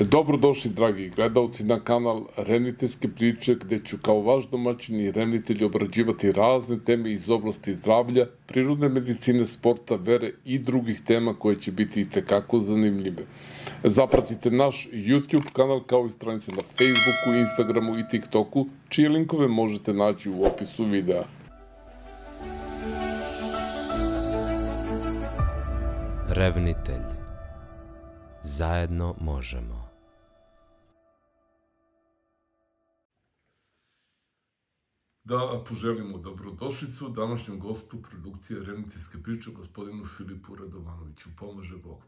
Dobrodošli, dragi gledalci, na kanal Remljiteljske priče, gde ću kao vaš domaćin i remljitelj obrađivati razne teme iz oblasti zdravlja, prirodne medicine, sporta, vere i drugih tema koje će biti itekako zanimljive. Zapratite naš YouTube kanal kao i stranice na Facebooku, Instagramu i TikToku, čije linkove možete naći u opisu videa. Revnitelj. Zajedno možemo. Da poželimo dobrodošlicu današnjem gostu produkcije Remljiteljske priče, gospodinu Filipu Radovanoviću. Pomaže Bog.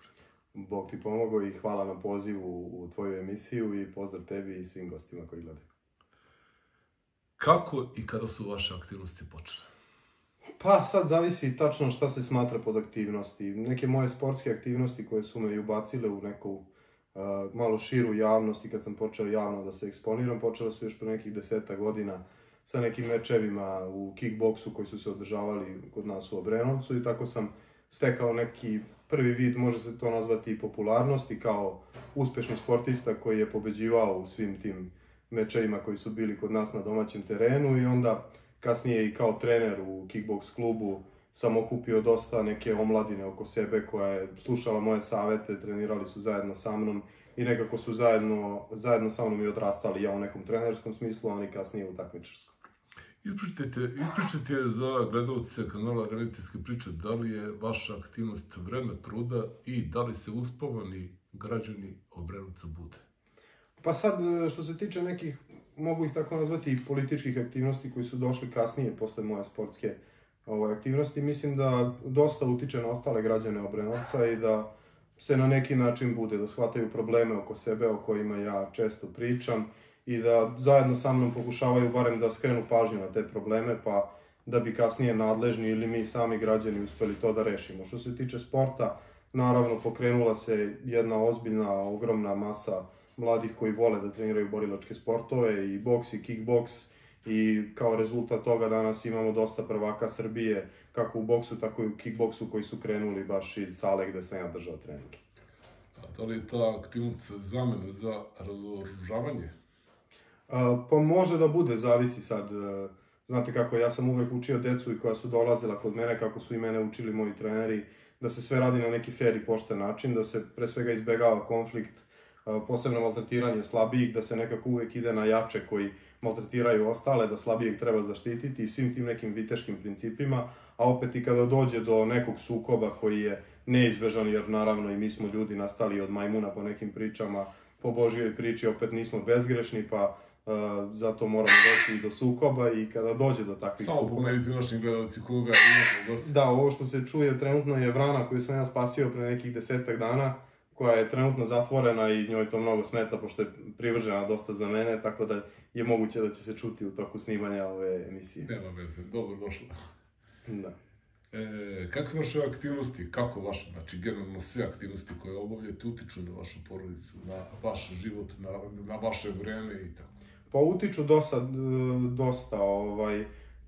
Bog ti pomogao i hvala na pozivu u tvoju emisiju i pozdrav tebi i svim gostima koji gledaju. Kako i kada su vaše aktivnosti počele? Pa sad zavisi tačno šta se smatra pod aktivnosti. Neke moje sportske aktivnosti koje su me i ubacile u neku malo širu javnost i kad sam počeo javno da se eksponiram, počele su još pre nekih 10 godina sa nekim mečevima u kickboksu koji su se održavali kod nas u Obrenovcu i tako sam stekao neki prvi vid, može se to nazvati popularnosti, kao uspešni sportista koji je pobeđivao u svim tim mečevima koji su bili kod nas na domaćem terenu i onda kasnije i kao trener u kickboks klubu sam okupio dosta neke omladine oko sebe koja je slušala moje savete, trenirali su zajedno sa mnom i nekako su zajedno sa mnom i odrastali, ja u nekom trenerskom smislu, a oni kasnije u takmičarskom. Ispričajte za gledalce kanala Remljiteljske priče, da li je vaša aktivnost vreme truda i da li se uspavani građani Obrenovca bude? Pa sad, što se tiče nekih, mogu ih tako nazvati, političkih aktivnosti koji su došli kasnije posle moje sportske aktivnosti, mislim da dosta utiče na ostale građane Obrenovca i da se na neki način bude, da shvataju probleme oko sebe o kojima ja često pričam i da zajedno sa mnom pokušavaju barem da skrenu pažnju na te probleme, pa da bi kasnije nadležni ili mi sami građani uspeli to da rešimo. Što se tiče sporta, naravno pokrenula se jedna ozbiljna, ogromna masa mladih koji vole da treniraju borilačke sportove, i boks i kickboks, i kao rezultat toga danas imamo dosta prvaka Srbije, kako u boksu, tako i u kickboksu, koji su krenuli baš iz sale gde sam ja držao treninge. Da li je ta aktivnost zamena za razoružavanje? Pa može da bude, zavisi sad. Znate kako, ja sam uvek učio decu i koja su dolazila kod mene, kako su i mene učili moji treneri, da se sve radi na neki fair i pošten način, da se pre svega izbegava konflikt, posebno maltretiranje slabijih, da se nekako uvek ide na jače koji maltretiraju ostale, da slabijeg treba zaštititi i svim tim nekim viteškim principima, a opet i kada dođe do nekog sukoba koji je neizbežan, jer naravno i mi smo ljudi nastali od majmuna po nekim pričama, po Božjoj priči opet nismo bezgrešni, pa zato moramo doći i do sukoba i kada dođe do takvih sukoba. Samo pomenite našim gledalci koga imamo gosti. Da, ovo što se čuje trenutno je vrana koju sam ja spasio pre nekih 10 dana, koja je trenutno zatvorena i njoj to mnogo smeta, pošto je privržena dosta za mene, tako da je moguće da će se čuti u toku snimanja ove emisije. Nema veze, dobro došla. Da. Kakve vaše aktivnosti, kako vaše, znači generalno sve aktivnosti koje obavljate utiču na vašu porodicu, na vaš život, na vaše vreme i tako? Pa utiču dosta,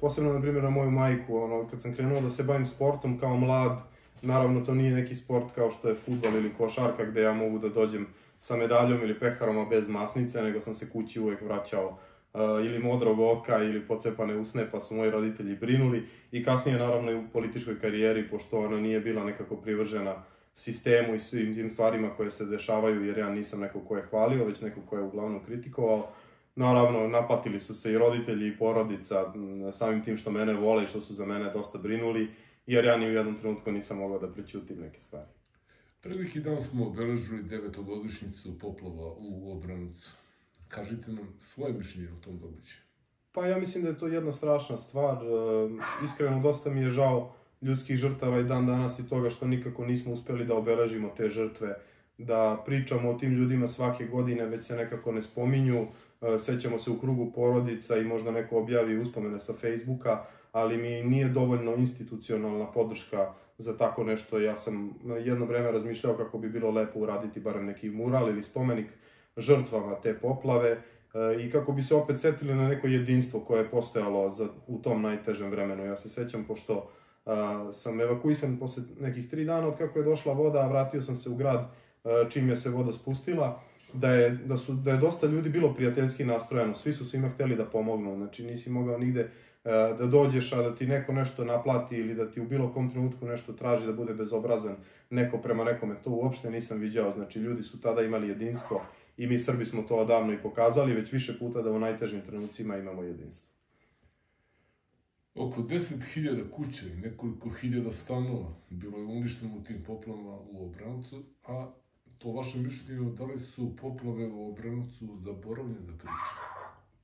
posebno na primjer na moju majku, kad sam krenuo da se bavim sportom kao mlad, naravno to nije neki sport kao što je fudbal ili košarka gde ja mogu da dođem sa medaljom ili peharom, a bez masnice, nego sam se kući uvek vraćao ili modrog oka ili pocepane usne, pa su moji roditelji brinuli. I kasnije naravno i u političkoj karijeri, pošto ona nije bila nekako privržena sistemu i svim tim stvarima koje se dešavaju, jer ja nisam neko ko je hvalio, već neko ko je uglavnom kritikovao. Naravno, napatili su se i roditelji i porodica samim tim što mene vole i što su za mene dosta brinuli, jer ja ni u jednom trenutku nisam mogao da prećutim neke stvari. Pre neki dan smo obeležili 9. poplava u Obrenovcu. Kažite nam svoje mišljenje o tom događaju. Pa ja mislim da je to jedna strašna stvar. Iskreno, dosta mi je žao ljudskih žrtava i dan danas i toga što nikako nismo uspeli da obeležimo te žrtve, da pričamo o tim ljudima svake godine, već se nekako ne spominju. Sećamo se u krugu porodica i možda neko objavi uspomene sa Facebooka, ali mi nije dovoljno institucionalna podrška za tako nešto. Ja sam jedno vreme razmišljao kako bi bilo lepo uraditi barem neki mural ili spomenik žrtvama te poplave i kako bi se opet setili na neko jedinstvo koje je postojalo u tom najtežem vremenu. Ja se sećam, pošto sam evakuisan posle nekih 3 dana od kako je došla voda, a vratio sam se u grad čim je se voda spustila. da je dosta ljudi bilo prijateljski nastrojeno, svi su svima hteli da pomognu, znači nisi mogao nigde da dođeš, a da ti neko nešto naplati ili da ti u bilo kom trenutku nešto traži da bude bezobrazan neko prema nekome, to uopšte nisam viđao, znači ljudi su tada imali jedinstvo i mi Srbi smo to odavno i pokazali, već više puta da u najtežim trenucima imamo jedinstvo. Oko 10.000 kuća i nekoliko hiljada stanova bilo je uništeno u tim poplavama u Obrenovcu, a po vašem mišljenju, da li su poplave u Obrenovcu zaboravljene priče?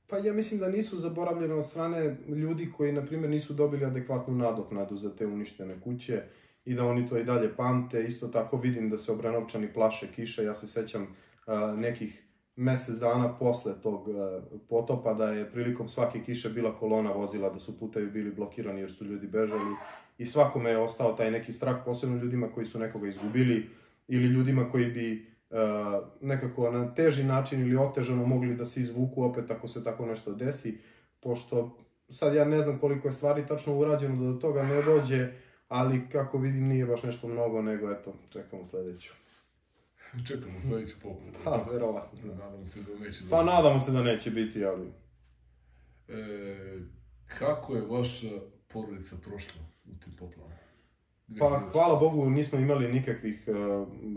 Pa ja mislim da nisu zaboravljene od strane ljudi koji, na primjer, nisu dobili adekvatnu nadoknadu za te uništene kuće i da oni to i dalje pamte. Isto tako vidim da se Obrenovčani plaše kiše. Ja se sećam nekih mesec dana posle tog potopa da je prilikom svake kiše bila kolona vozila, da su putevi bili blokirani jer su ljudi bežali i svakome je ostao taj neki strah, posebno ljudima koji su nekoga izgubili ili ljudima koji bi nekako na teži način ili otežano mogli da se izvuku opet ako se tako nešto desi, pošto sad ja ne znam koliko je stvari tačno urađeno da do toga ne dođe, ali kako vidim nije baš nešto mnogo, nego eto, čekamo sledeću. Čekamo sledeću poplavu. Pa, verovatno. Nadamo se da neće... Pa, nadamo se da neće biti, ali... Kako je vaša porodica prošla u tim poplavama? Pa, hvala Bogu, nismo imali nikakvih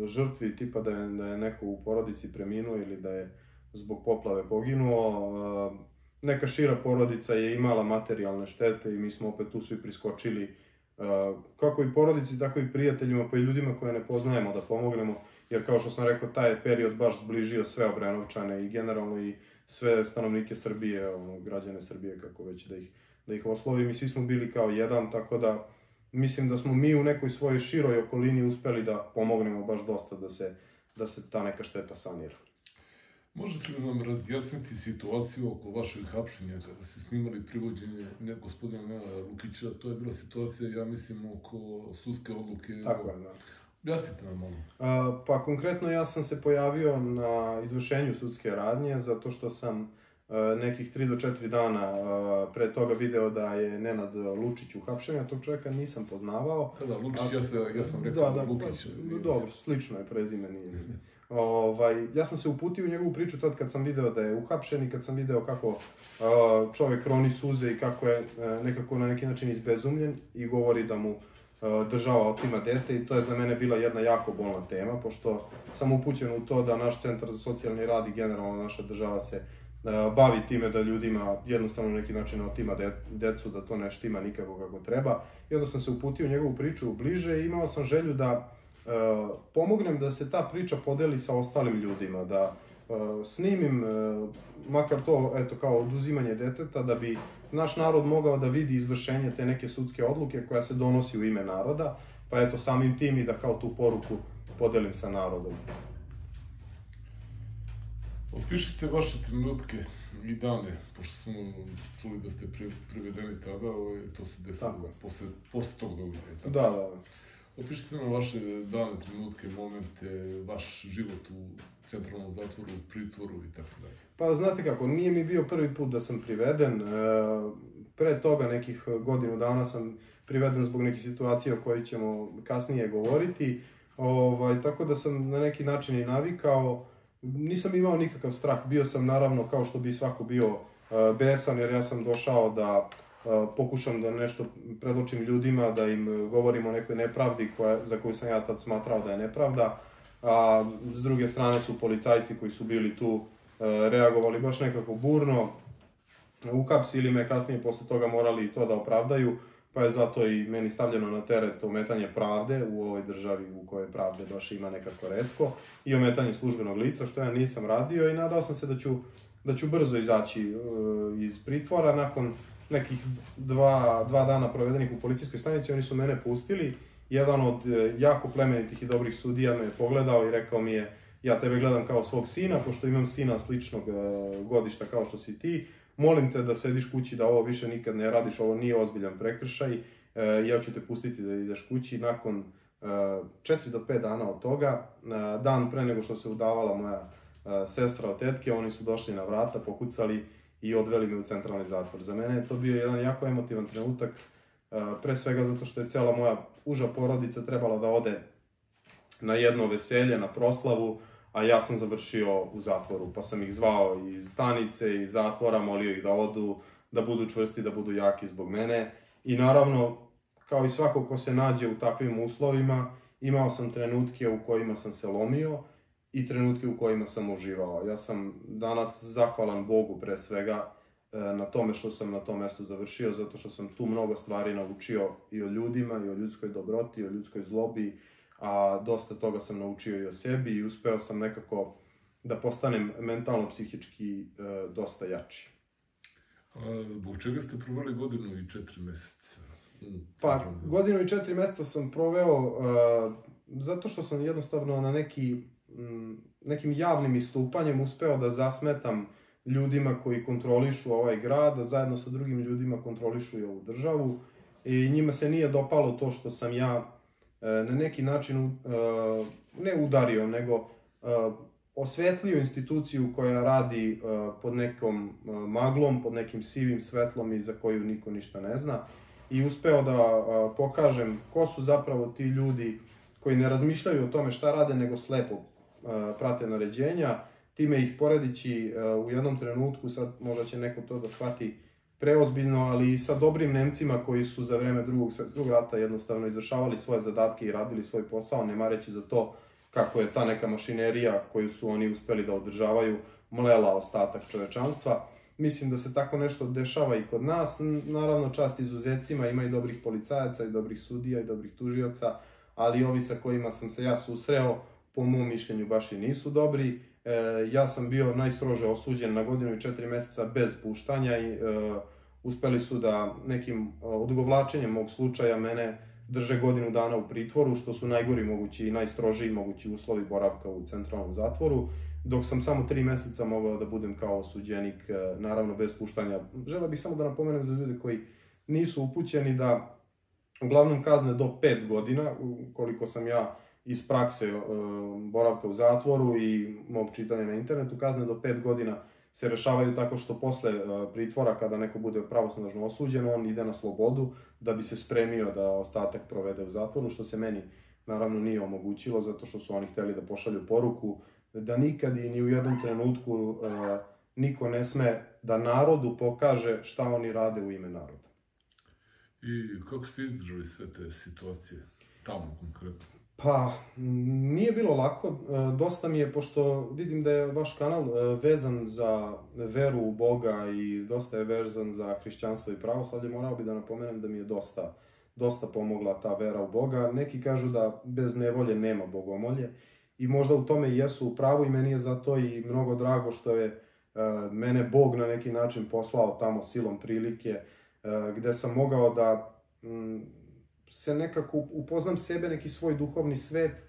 žrtvi, tipa da je neko u porodici preminuo ili da je zbog poplave poginuo. Neka šira porodica je imala materijalne štete i mi smo opet tu svi priskočili, kako i porodici, tako i prijateljima, pa i ljudima koje ne poznajemo da pomognemo, jer kao što sam rekao, taj je period baš zbližio sve Obrenovčane i generalno i sve stanovnike Srbije, građane Srbije, kako već da ih oslovim, i svi smo bili kao jedan, tako da mislim da smo mi u nekoj svojoj široj okolini uspeli da pomognemo baš dosta da se ta neka šteta sanira. Možete li nam razjasniti situaciju oko vašeg hapšenja kada ste snimali privođenje gospodina Nenada Lukića? To je bila situacija, ja mislim, oko sudske odluke. Tako je, da. Objasnite nam malo. Pa konkretno ja sam se pojavio na izvršenju sudske radnje zato što sam nekih 3 do 4 dana pre toga video da je Nenad Lučić uhapšen, a tog čovjeka nisam poznavao. Da, Lučić, ja sam rekao Lukić. Dobro, slično je prezime, nije. Ja sam se uputio u njegovu priču tad kad sam video da je uhapšen i kad sam video kako čovjek roni suze i kako je nekako na neki način izbezumljen i govori da mu država otima dete, i to je za mene bila jedna jako bolna tema, pošto sam upućen u to da naš centar za socijalni rad i generalno naša država se bavi time da ljudima jednostavno na neki način otima decu, da to ne štima nikako kako treba. I onda sam se uputio u njegovu priču bliže i imao sam želju da pomognem da se ta priča podeli sa ostalim ljudima, da snimim makar to, eto, kao oduzimanje deteta, da bi naš narod mogao da vidi izvršenje te neke sudske odluke koja se donosi u ime naroda, pa eto samim tim i da kao tu poruku podelim sa narodom. Opišite vaše trenutke i dane, pošto smo čuli da ste privedeni tada, to se desilo posle tog događaja. Da. Opišite nam vaše dane, trenutke, momente, vaš život u centralnom zatvoru, u pritvoru i tako dalje. Pa znate kako, nije mi bio prvi put da sam priveden. Pre toga nekih godinu dana sam priveden zbog nekih situacija o kojoj ćemo kasnije govoriti. Tako da sam na neki način i navikao. Nisam imao nikakav strah, bio sam naravno kao što bi svako bio besan, jer ja sam došao da pokušam da nešto predočim ljudima, da im govorim o nekoj nepravdi za koju sam ja tad smatrao da je nepravda, a s druge strane su policajci koji su bili tu reagovali baš nekako burno, uhapsili me, kasnije posle toga morali i to da opravdaju, pa je zato i meni stavljeno na teret ometanje pravde u ovoj državi u kojoj pravde baš ima nekako retko i ometanje službenog lica, što ja nisam radio, i nadao sam se da ću brzo izaći iz pritvora. Nakon nekih dva dana provedenih u policijskoj stanici, oni su mene pustili. Jedan od jako plemenitih i dobrih sudija me je pogledao i rekao mi je: ja tebe gledam kao svog sina, pošto imam sina sličnog godišta kao što si ti, molim te da sediš kući, da ovo više nikad ne radiš, ovo nije ozbiljan prekršaj, ja ću te pustiti da ideš kući. Nakon 4 do 5 dana od toga, dan pre nego što se udavala moja sestra od tetke, oni su došli na vrata, pokucali i odveli me u centralni zatvor. Za mene je to bio jedan jako emotivan trenutak, pre svega zato što je cela moja uža porodica trebala da ode na jedno veselje, na proslavu, a ja sam završio u zatvoru, pa sam ih zvao iz stanice, iz zatvora, molio ih da odu, da budu čvrsti, da budu jaki zbog mene. I naravno, kao i svako ko se nađe u takvim uslovima, imao sam trenutke u kojima sam se lomio i trenutke u kojima sam uživao. Ja sam danas zahvalan Bogu pre svega na tome što sam na tom mestu završio, zato što sam tu mnogo stvari naučio i o ljudima, i o ljudskoj dobroti, i o ljudskoj zlobi, a dosta toga sam naučio i o sebi i uspeo sam nekako da postanem mentalno, psihički dosta jači. Zbog čega ste proveli godinu i 4 meseca? Pa, godinu i 4 meseca sam proveo zato što sam jednostavno na nekim javnim istupanjem uspeo da zasmetam ljudima koji kontrolišu ovaj grad, a zajedno sa drugim ljudima kontrolišu i ovu državu. I njima se nije dopalo to što sam ja na neki način ne udario, nego osvetlio instituciju koja radi pod nekom maglom, pod nekim sivim svetlom i za koju niko ništa ne zna. I uspeo da pokažem ko su zapravo ti ljudi koji ne razmišljaju o tome šta rade, nego slepo prate naređenja. Time ih poredići u jednom trenutku, sad možda će neko to da shvati preozbiljno, ali i sa dobrim Nemcima koji su za vreme Drugog svjetskog rata jednostavno izvršavali svoje zadatke i radili svoj posao, ne mareći za to kako je ta neka mašinerija koju su oni uspeli da održavaju mlela ostatak čovečanstva. Mislim da se tako nešto dešava i kod nas. Naravno, čast izuzecima, ima i dobrih policajaca, i dobrih sudija, i dobrih tužioca, ali ovi sa kojima sam se ja susreo, po mom mišljenju, baš i nisu dobri. Ja sam bio najstrože osuđen na godinu i 4 meseca bez puštanja i uspeli su da nekim odugovlačenjem mog slučaja mene drže godinu dana u pritvoru, što su najgori mogući i najstrožiji mogući uslovi boravka u centralnom zatvoru, dok sam samo 3 meseca mogao da budem kao osuđenik, naravno bez puštanja. Želeo bih samo da napomenem za ljude koji nisu upućeni da uglavnom kazne do 5 godina, koliko sam ja iz prakse boravka u zatvoru i mog čitanja na internetu, kazne do 5 godina se rešavaju tako što posle pritvora, kada neko bude pravosnažno osuđen, on ide na slobodu da bi se spremio da ostatak provede u zatvoru, što se meni naravno nije omogućilo, zato što su oni hteli da pošalju poruku da nikad i ni u jednom trenutku niko ne sme da narodu pokaže šta oni rade u ime naroda. I kako ste izdržali sve te situacije tamo konkretno? Pa, nije bilo lako. Dosta mi je, pošto vidim da je vaš kanal vezan za veru u Boga i dosta je vezan za hrišćanstvo i pravoslavlje, morao bi da napomenem da mi je dosta pomogla ta vera u Boga. Neki kažu da bez nevolje nema bogomolje i možda u tome i jesu u pravu i meni je zato i mnogo drago što je mene Bog na neki način poslao tamo silom prilike, gde sam mogao da se nekako upoznam sebe, neki svoj duhovni svet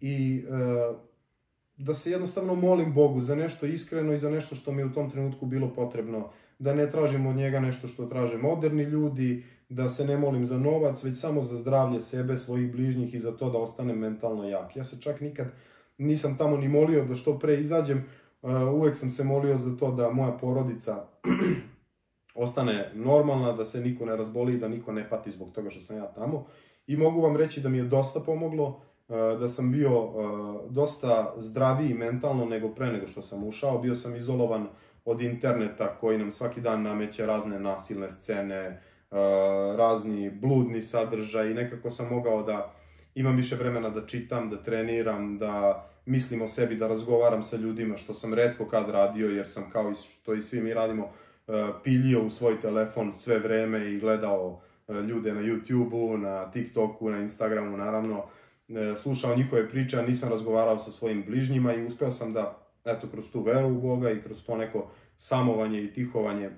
i da se jednostavno molim Bogu za nešto iskreno i za nešto što mi je u tom trenutku bilo potrebno. Da ne tražim od njega nešto što traže moderni ljudi, da se ne molim za novac, već samo za zdravlje sebe, svojih bližnjih i za to da ostanem mentalno jak. Ja se čak nikad nisam tamo ni molio da što pre izađem, uvek sam se molio za to da moja porodica ostane normalna, da se niko ne razboli i da niko ne pati zbog toga što sam ja tamo. I mogu vam reći da mi je dosta pomoglo, da sam bio dosta zdraviji mentalno nego pre nego što sam ušao. Bio sam izolovan od interneta koji nam svaki dan nameće razne nasilne scene, razni bludni sadržaj i nekako sam mogao da imam više vremena da čitam, da treniram, da mislim o sebi, da razgovaram sa ljudima, što sam retko kad radio jer sam, kao što i svi mi radimo, piljio u svoj telefon sve vreme i gledao ljude na YouTube-u, na TikToku, na Instagramu, naravno, slušao njihove priče, a nisam razgovarao sa svojim bližnjima i uspeo sam da, eto, kroz tu veru u Boga i kroz to neko samovanje i tihovanje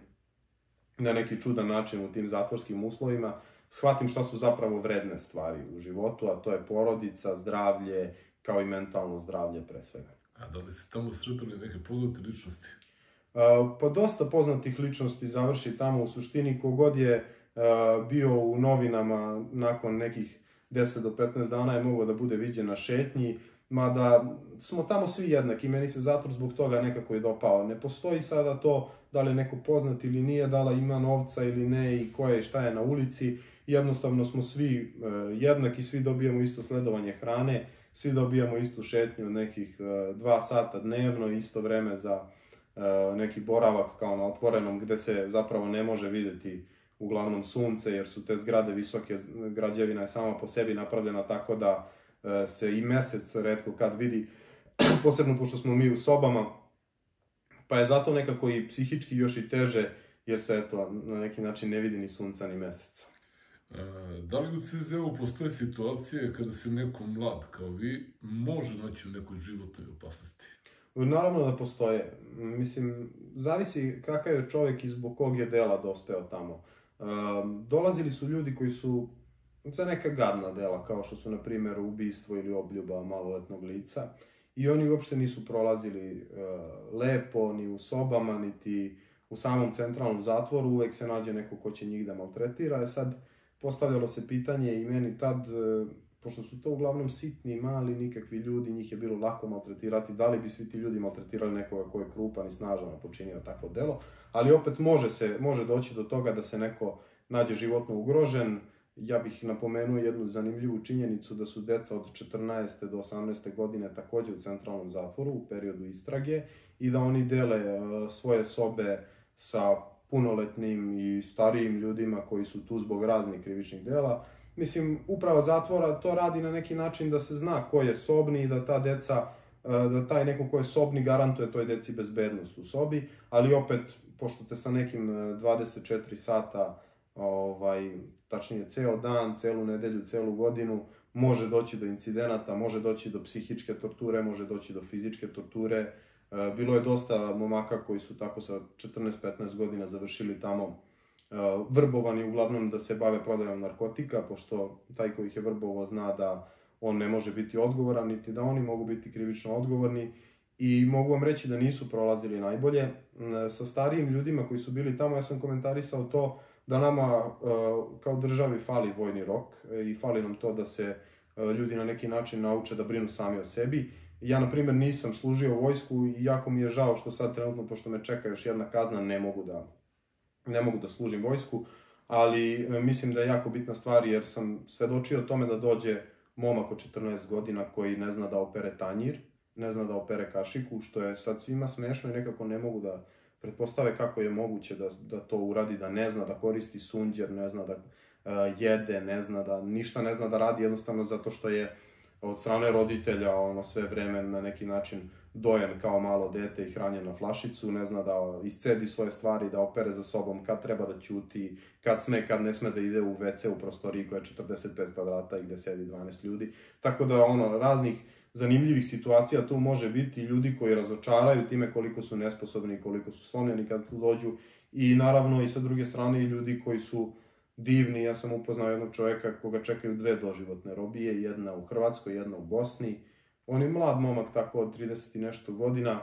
na neki čudan način u tim zatvorskim uslovima, shvatim šta su zapravo vredne stvari u životu, a to je porodica, zdravlje, kao i mentalno zdravlje pre svega. A da li ste tamo sretali neke poznate ličnosti? Pa dosta poznatih ličnosti završi tamo. U suštini, kogod je bio u novinama nakon nekih 10 do 15 dana je mogao da bude viđen na šetnji, mada smo tamo svi jednaki. Meni se zatvor zbog toga nekako je dopao. Ne postoji sada to da li je neko poznat ili nije, da li ima novca ili ne i ko je i šta je na ulici. Jednostavno smo svi jednaki, svi dobijemo isto sledovanje hrane, svi dobijamo istu šetnju od nekih 2 sata dnevno, isto vreme za neki boravak kao na otvorenom gde se zapravo ne može vidjeti uglavnom sunce jer su te zgrade visoke, građevina je sama po sebi napravljena tako da se i mesec retko kad vidi, posebno pošto smo mi u sobama, pa je zato nekako i psihički još i teže jer se eto na neki način ne vidi ni sunca ni meseca. Da li u CZ-u postoje situacije kada se neko mlad kao vi može naći u nekoj životnoj opasnosti? Naravno da postoje. Mislim, zavisi kakav je čovjek i zbog kog je dela dospeo tamo. Dolazili su ljudi koji su za neka gadna dela, kao što su, na primjer, ubistvo ili obljuba maloletnog lica. I oni uopšte nisu prolazili lepo, ni u sobama, niti u samom centralnom zatvoru. Uvek se nađe neko ko će njih da maltretira. Sad, postavljalo se pitanje i meni tad, pošto su to uglavnom sitni, mali, nikakvi ljudi, njih je bilo lako maltretirati, da li bi svi ti ljudi maltretirali nekoga ko je krupan i snažan počinio takvo delo, ali opet može doći do toga da se neko nađe životno ugrožen. Ja bih napomenuo jednu zanimljivu činjenicu da su deca od 14. do 18. godine također u centralnom zatvoru u periodu istrage i da oni dele svoje sobe sa punoletnim i starijim ljudima koji su tu zbog raznih krivičnih dela. Mislim, uprava zatvora to radi na neki način da se zna ko je sobni i da ta deca, da taj neko ko je sobni garantuje toj deci bezbednost u sobi, ali opet, pošto ste sa nekim 24 sata, tačnije ceo dan, celu nedelju, celu godinu, može doći do incidenata, može doći do psihičke torture, može doći do fizičke torture. Bilo je dosta momaka koji su tako sa 14-15 godina završili tamo vrbovani uglavnom da se bave prodajom narkotika, pošto taj koji ih je vrbovao zna da on ne može biti odgovoran, niti da oni mogu biti krivično odgovorni i mogu vam reći da nisu prolazili najbolje. Sa starijim ljudima koji su bili tamo, ja sam komentarisao to da nama kao državi fali vojni rok i fali nam to da se ljudi na neki način nauče da brinu sami o sebi. Ja, na primjer, nisam služio vojsku i jako mi je žao što sad trenutno, pošto me čeka još jedna kazna, ne mogu da služim vojsku, ali mislim da je jako bitna stvar jer sam svedočio tome da dođe momak od 14 godina koji ne zna da opere tanjir, ne zna da opere kašiku, što je sad svima smešno i nekako ne mogu da pretpostave kako je moguće da to uradi, da ne zna da koristi sunđer, ne zna da jede, ništa ne zna da radi, jednostavno zato što je od strane roditelja sve vreme na neki način dojen kao malo dete i hranjen na flašicu, ne zna da iscedi svoje stvari, da opere za sobom kad treba da ćuti, kad sme, kad ne sme da ide u WC u prostoriji koja je 45 kvadrata i gde sedi 12 ljudi. Tako da raznih zanimljivih situacija tu može biti, ljudi koji razočaraju time koliko su nesposobni i koliko su slomljeni kad tu dođu i naravno i sa druge strane i ljudi koji su divni. Ja sam upoznao jednog čovjeka koga čekaju 2 doživotne robije, jedna u Hrvatskoj, jedna u Bosni. On je mlad momak, tako od 30 i nešto godina.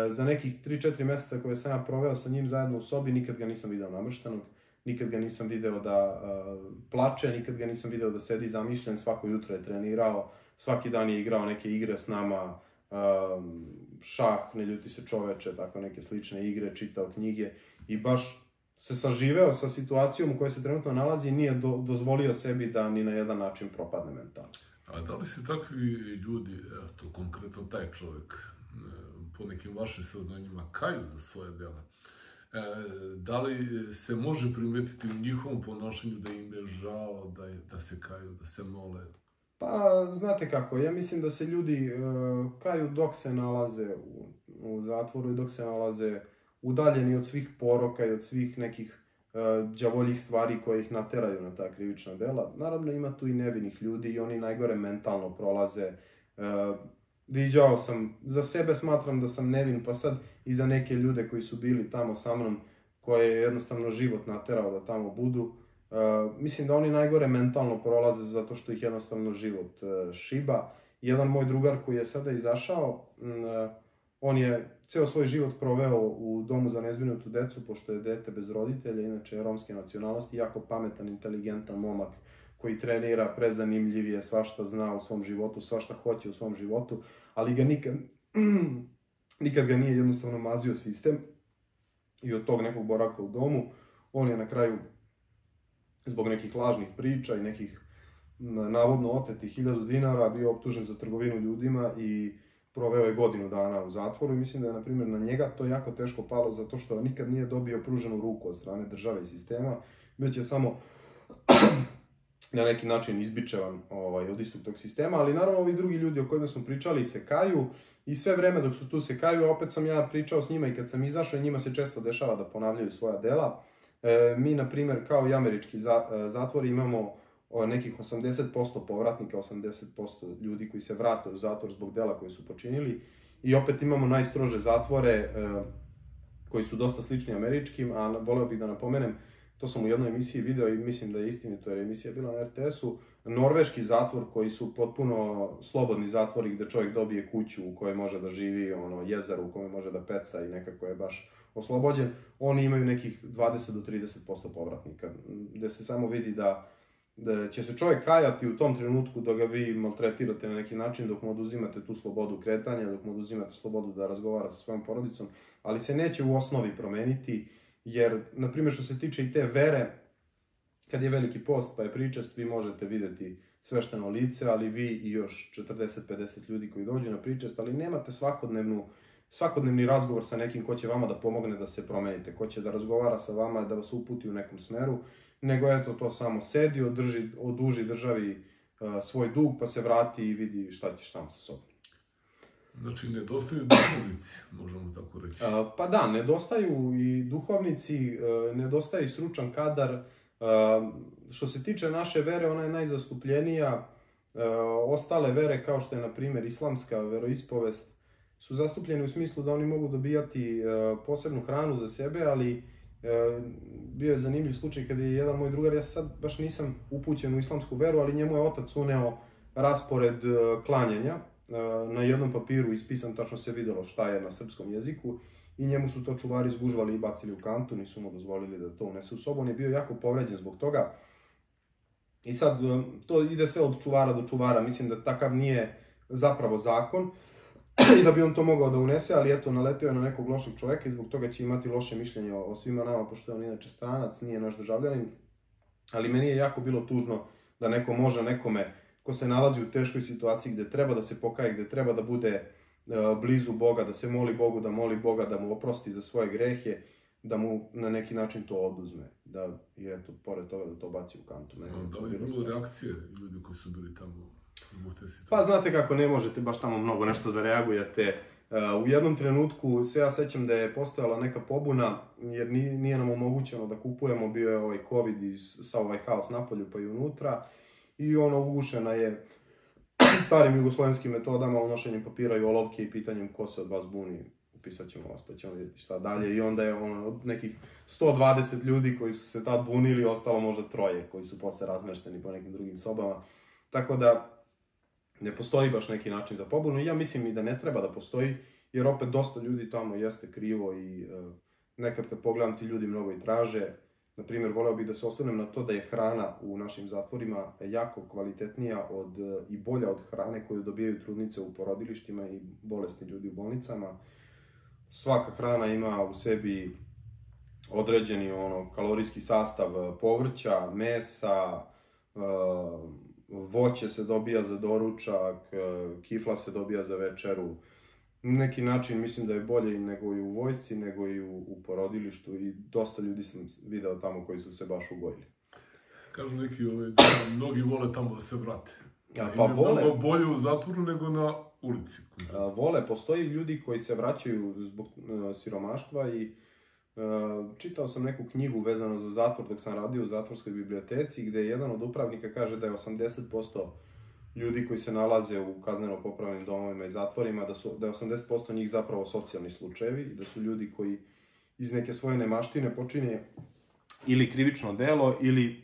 Za nekih 3-4 mjeseca koje sam ja proveo sa njim zajedno u sobi, nikad ga nisam video namrštenog, nikad ga nisam video da plače, nikad ga nisam video da sedi zamišljen, svako jutro je trenirao, svaki dan je igrao neke igre s nama, šah, ne ljuti se čoveče, tako neke slične igre, čitao knjige i baš se saživeo sa situacijom u kojoj se trenutno nalazi i nije dozvolio sebi da ni na jedan način propadne mentalno. A da li se takvi ljudi, eto, konkretno taj čovjek, po nekim vašim saznanjima, kaju za svoje dela? Da li se može primetiti u njihovom ponašanju da im je žao, da se kaju, da se mole? Pa, znate kako, ja mislim da se ljudi kaju dok se nalaze u zatvoru i dok se nalaze udaljeni od svih poroka i od svih nekih đavoljih stvari koje ih nateraju na ta krivična dela. Naravno, ima tu i nevinih ljudi i oni najgore mentalno prolaze. Viđao sam, za sebe smatram da sam nevin, pa sad i za neke ljude koji su bili tamo sa mnom, koje je jednostavno život naterao da tamo budu. Mislim da oni najgore mentalno prolaze zato što ih jednostavno život šiba. Jedan moj drugar koji je sada izašao, on je ceo svoj život proveo u domu za nezbrinutu decu, pošto je dete bez roditelja, inače je romske nacionalnosti, jako pametan, inteligentan momak koji trenira, prezanimljiv je, svašta zna u svom životu, svašta hoće u svom životu, ali ga nikad ga nije jednostavno mazio sistem i od tog nekog boravka u domu, on je na kraju zbog nekih lažnih priča i nekih navodno oteti 1000 dinara, bio optužen za trgovinu ljudima i proveo je godinu dana u zatvoru i mislim da je, na primjer, na njega to jako teško palo zato što nikad nije dobio pruženu ruku od strane države i sistema, već je samo na neki način izbičevan od istog tog sistema, ali naravno ovi drugi ljudi o kojima smo pričali se kaju i sve vreme dok su tu se kaju, opet sam ja pričao s njima i kad sam izašao i njima se često dešava da ponavljaju svoja dela. Mi, na primjer, kao i američki zatvori imamo nekih 80% povratnika, 80% ljudi koji se vrate u zatvor zbog dela koje su počinili i opet imamo najstrože zatvore koji su dosta slični američkim, a voleo bih da napomenem, to sam u jednoj emisiji video i mislim da je istinito jer je emisija bila na RTS-u, norveški zatvor koji su potpuno slobodni zatvori gde čovjek dobije kuću u kojoj može da živi, jezero u kojoj može da peca i nekako je baš oslobođen, oni imaju nekih 20 do 30% povratnika, gde se samo vidi da će se čovjek kajati u tom trenutku dok ga vi maltretirate na neki način, dok mu oduzimate tu slobodu kretanja, dok mu oduzimate slobodu da razgovara sa svojom porodicom, ali se neće u osnovi promeniti, jer, na primjer, što se tiče i te vere, kad je Veliki post pa je pričast, vi možete videti svešteno lice, ali vi i još 40-50 ljudi koji dođu na pričast, ali nemate svakodnevni razgovor sa nekim ko će vama da pomogne da se promenite, ko će da razgovara sa vama, da vas uputi u nekom smeru, nego eto to samo sedi, oduži državi svoj dug, pa se vrati i vidi šta ćeš sam sa sobom. Znači, nedostaju duhovnici, možemo tako reći. Pa da, nedostaju i duhovnici, nedostaje i stručan kadar. Što se tiče naše vere, ona je najzastupljenija. Ostale vere, kao što je, na primjer, islamska veroispovest, su zastupljene u smislu da oni mogu dobijati posebnu hranu za sebe, ali bio je zanimljiv slučaj kada je jedan moj drugar, ja sad baš nisam upućen u islamsku veru, ali njemu je otac uneo raspored klanjanja, na jednom papiru ispisan, tačno se videlo šta je na srpskom jeziku i njemu su to čuvari zgužvali i bacili u kantu, nisu mu dozvolili da to unese u sobu, on je bio jako povređen zbog toga. I sad, to ide sve od čuvara do čuvara, mislim da takav nije zapravo zakon i da bi on to mogao da unese, ali eto, naletio je na nekog lošeg čoveka i zbog toga će imati loše mišljenje o svima nama, pošto je on inače stranac, nije naš državljanin, ali meni je jako bilo tužno da neko može nekome ko se nalazi u teškoj situaciji gde treba da se pokaje, gde treba da bude blizu Boga, da se moli Bogu, da moli Boga da mu oprosti za svoje grehe, da mu na neki način to oduzme. Da, i eto, pored toga da to baci u kantu. Da li je bilo reakcije ljudi koji su bili tamo u te situacije? Pa znate kako, ne možete baš tamo mnogo nešto da reagujete. U jednom trenutku se ja sećam da je postojala neka pobuna, jer nije nam omogućeno da kupujemo, bio je ovaj COVID i sa ovaj haos napolju pa i unutra. I ugušena je starim jugoslovenskim metodama, unošenjem papira i olovke i pitanjem ko se od vas buni, upisat ćemo vas pa ćemo vidjeti šta dalje. I onda je od nekih 120 ljudi koji su se tad bunili, ostalo možda 3 koji su posle razmešteni po nekim drugim sobama. Tako da ne postoji baš neki način za pobunu i ja mislim i da ne treba da postoji, jer opet dosta ljudi tamo jeste krivo i nekad kad pogledam ti ljudi mnogo i traže. Naprimjer, voleo bih da se osvrnem na to da je hrana u našim zatvorima jako kvalitetnija i bolja od hrane koju dobijaju trudnice u porodilištima i bolesni ljudi u bolnicama. Svaka hrana ima u sebi određeni kalorijski sastav povrća, mesa, voće se dobija za doručak, kifla se dobija za večeru. Na neki način mislim da je bolje nego i u vojsci, nego i u porodilištu i dosta ljudi sam video tamo koji su se baš ugojili. Kažu neki da mnogi vole tamo da se vrate. Pa vole. Mnogo bolje u zatvoru nego na ulici. Vole, postoji ljudi koji se vraćaju zbog siromaštva i čitao sam neku knjigu vezano za zatvor dok sam radio u zatvorskoj biblioteci gde jedan od upravnika kaže da je 80% ljudi koji se nalaze u kazneno-popravnim domovima i zatvorima, da je 80% njih zapravo socijalni slučajevi i da su ljudi koji iz neke svoje nemaštine počine ili krivično delo ili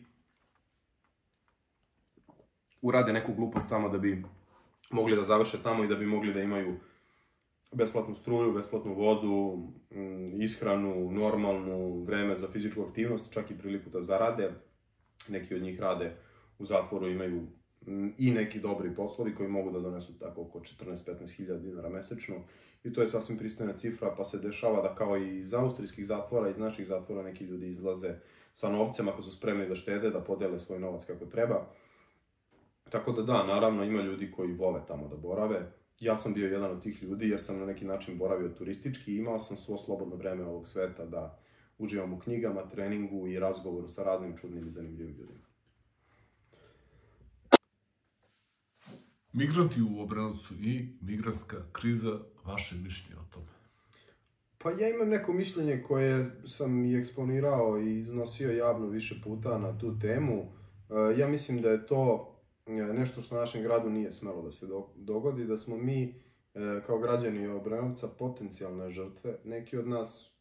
urade neku glupost samo da bi mogli da završe tamo i da bi mogli da imaju besplatnu struju, besplatnu vodu, ishranu, normalnu, vreme za fizičku aktivnost, čak i priliku da zarade. Neki od njih rade u zatvoru, imaju i neki dobri poslovi koji mogu da donesu tako oko 14-15 hiljada dinara mesečno i to je sasvim pristojna cifra, pa se dešava da kao i iz austrijskih zatvora, iz naših zatvora neki ljudi izlaze sa novcem ako su spremni da štede, da podele svoj novac kako treba. Tako da, naravno, ima ljudi koji vole tamo da borave. Ja sam bio jedan od tih ljudi jer sam na neki način boravio turistički i imao sam svo slobodno vreme ovog sveta da uživam u knjigama, treningu i razgovoru sa raznim čudnim i zanimljivim ljudima. Migranti u Obrenovcu i migrantska kriza, vaše mišljenje o tome? Pa ja imam neko mišljenje koje sam i eksponirao i iznosio javno više puta na tu temu. Ja mislim da je to nešto što našem gradu nije smelo da se dogodi, da smo mi kao građani Obrenovca potencijalne žrtve. Neki od nas,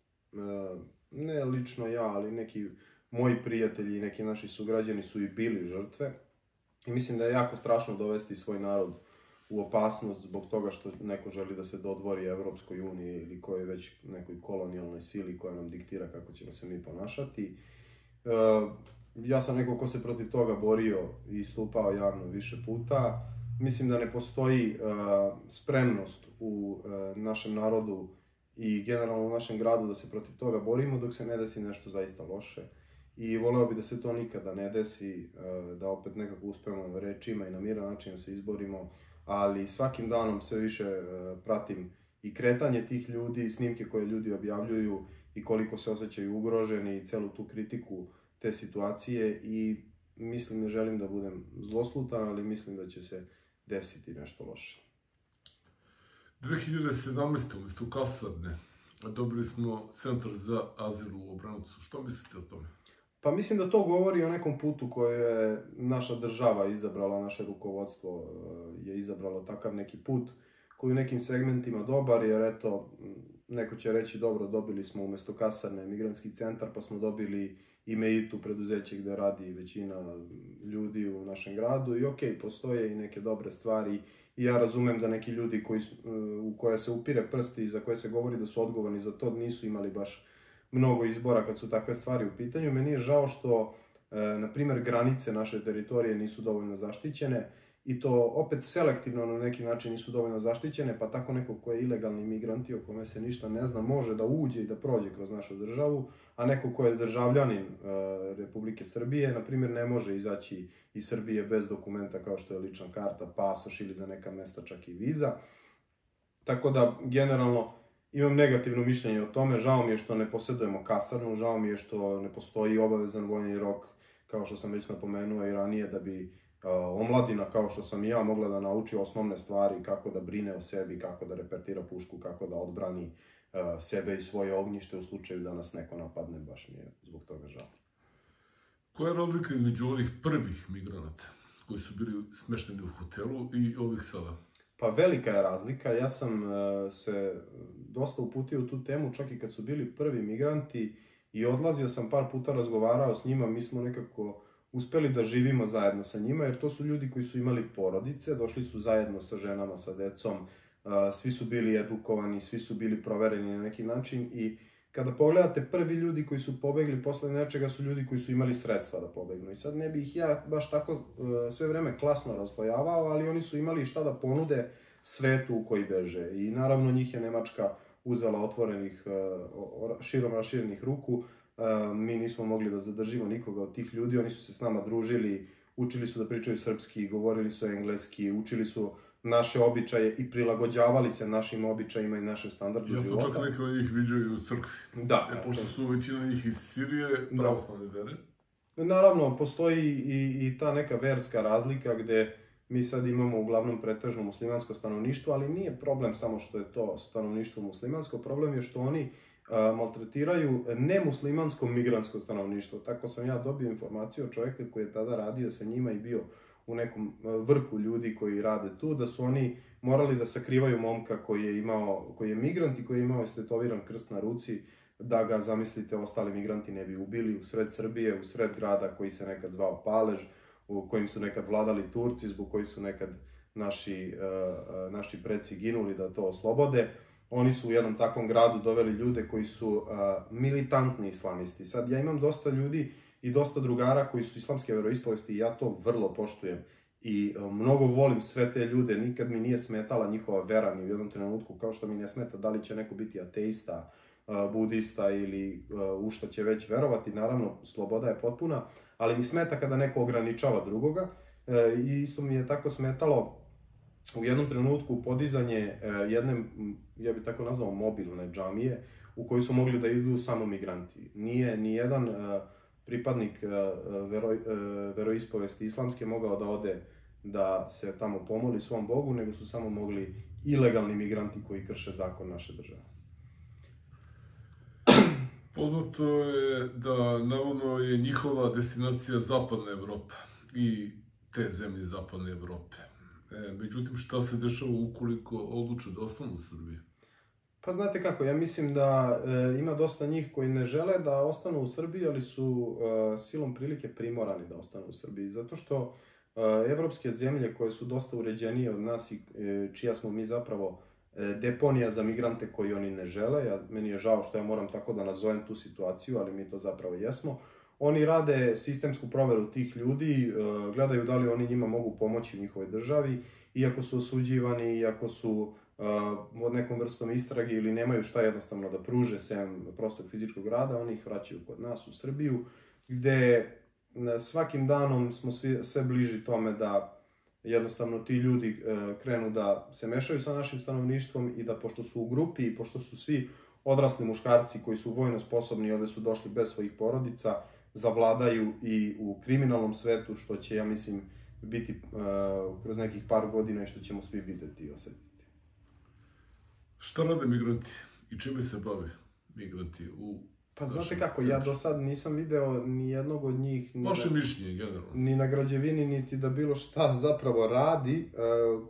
ne lično ja, ali neki moji prijatelji i neki naši sugrađani su i bili žrtve. I mislim da je jako strašno dovesti svoj narod u opasnost zbog toga što neko želi da se dodvori Evropskoj uniji ili koje već nekoj kolonijalnoj sili koja nam diktira kako ćemo se mi ponašati. Ja sam neko ko se protiv toga borio i istupao javno više puta. Mislim da ne postoji spremnost u našem narodu i generalno u našem gradu da se protiv toga borimo dok se ne desi nešto zaista loše. I voleo bi da se to nikada ne desi, da opet nekako uspemo rečima i na miran način da se izborimo, ali svakim danom sve više pratim i kretanje tih ljudi, snimke koje ljudi objavljuju i koliko se osjećaju ugroženi i celu tu kritiku te situacije i mislim, ne želim da budem zloslutan, ali mislim da će se desiti nešto loše. 2017. umjesto kasarne dobili smo Centar za azil u Obrenovcu. Što mislite o tome? Pa mislim da to govori o nekom putu koje je naša država izabrala, naše rukovodstvo je izabralo takav neki put koji je u nekim segmentima dobar, jer eto, neko će reći dobro, dobili smo umjesto kasarne migrantski centar, pa smo dobili i Meitu, preduzeće gde radi većina ljudi u našem gradu i okej, postoje i neke dobre stvari i ja razumem da neki ljudi u koje se upire prsti i za koje se govori da su odgovorni za to nisu imali baš mnogo izbora kad su takve stvari u pitanju. Meni je žao što, na primjer, granice naše teritorije nisu dovoljno zaštićene i to opet selektivno na neki način nisu dovoljno zaštićene, pa tako neko ko je ilegalni migrant i o kome se ništa ne zna može da uđe i da prođe kroz našu državu, a neko ko je državljanin Republike Srbije, na primjer, ne može izaći iz Srbije bez dokumenta kao što je lična karta, pasoš ili za neka mesta čak i viza. Tako da, generalno, imam negativno mišljenje o tome, žao mi je što ne posjedujemo kasarnu, žao mi je što ne postoji obavezan vojni rok, kao što sam već napomenuo i ranije, da bi omladina, kao što sam i ja, mogla da nauči osnovne stvari, kako da brine o sebi, kako da repertira pušku, kako da odbrani sebe i svoje ognjište u slučaju da nas neko napadne, baš mi je zbog toga žao. Koja je razlika između onih prvih migranata koji su bili smešteni u hotelu i ovih sada? Pa velika je razlika, ja sam se dosta uputio u tu temu, čak i kad su bili prvi migranti i odlazio sam par puta, razgovarao s njima, mi smo nekako uspeli da živimo zajedno sa njima, jer to su ljudi koji su imali porodice, došli su zajedno sa ženama, sa decom, svi su bili edukovani, svi su bili provereni na neki način i kada pogledate, prvi ljudi koji su pobegli posle nečega su ljudi koji su imali sredstva da pobegnu. I sad ne bih ja baš tako sve vreme klasno raslojavao, ali oni su imali šta da ponude svetu u koji beže. I naravno njih je Nemačka uzela otvorenih, širom raširenih ruku. Mi nismo mogli da zadržimo nikoga od tih ljudi, oni su se s nama družili, učili su da pričaju srpski, govorili su engleski, učili su naše običaje i prilagođavali se našim običajima i našem standardu života. Ja sam čak neke od njih viđao i u crkvi. Da. Pošto su većina njih iz Sirije, pravoslavne vere. Naravno, postoji i ta neka verska razlika gde mi sad imamo uglavnom pretežno muslimansko stanovništvo, ali nije problem samo što je to stanovništvo muslimansko, problem je što oni maltretiraju nemuslimansko migrantsko stanovništvo. Tako sam ja dobio informaciju od čovjeka koji je tada radio sa njima i bio u nekom vrhu ljudi koji rade tu, da su oni morali da sakrivaju momka koji je migrant i koji je imao istetoviran krst na ruci, da ga, zamislite, ostali migranti ne bi ubili u sred Srbije, u sred grada koji se nekad zvao Palež, u kojim su nekad vladali Turci, zbog koji su nekad naši preci ginuli da to oslobode. Oni su u jednom takvom gradu doveli ljude koji su militantni islamisti. Sad, ja imam dosta ljudi i dosta drugara koji su islamske veroispovesti i ja to vrlo poštujem. I mnogo volim sve te ljude, nikad mi nije smetala njihova vera ni u jednom trenutku, kao što mi ne smeta da li će neko biti ateista, budista ili u šta će već verovati. Naravno, sloboda je potpuna, ali mi smeta kada neko ograničava drugoga. I isto mi je tako smetalo u jednom trenutku podizanje jedne, ja bih tako nazvao, mobilne džamije u koju su mogli da idu samo migranti. Nije ni jedan pripadnik veroispovesti islamske mogao da ode da se tamo pomoli svom Bogu, nego su samo mogli ilegalni migranti koji krše zakon naše države. Poznato je da navodno je njihova destinacija Zapadna Evropa i te zemlje Zapadne Evrope. Međutim, šta se dešava ukoliko odluče da ostanu u Srbiji? Pa znate kako, ja mislim da ima dosta njih koji ne žele da ostanu u Srbiji, ali su silom prilike primorani da ostanu u Srbiji. Zato što evropske zemlje koje su dosta uređenije od nas i čija smo mi zapravo deponija za migrante koji oni ne žele, meni je žao što ja moram tako da nazovem tu situaciju, ali mi to zapravo jesmo. Oni rade sistemsku proveru tih ljudi, gledaju da li oni njima mogu pomoći u njihovoj državi, iako su osuđivani, iako su od nekom vrstom istrage ili nemaju šta jednostavno da pruže sem prostog fizičkog rada, oni ih vraćaju kod nas u Srbiju, gde svakim danom smo sve bliži tome da jednostavno ti ljudi krenu da se mešaju sa našim stanovništvom i da pošto su u grupi i pošto su svi odrasli muškarci koji su vojno sposobni i ovde su došli bez svojih porodica, zavladaju i u kriminalnom svetu, što će, ja mislim, biti kroz nekih par godina i što ćemo svi videti i osetiti. Šta rade migranti i čime se bave migranti u Pa znate kako, ja do sad nisam video ni jednog od njih vaše mišljenje, generalno. Ni na građevini, niti da bilo šta zapravo radi.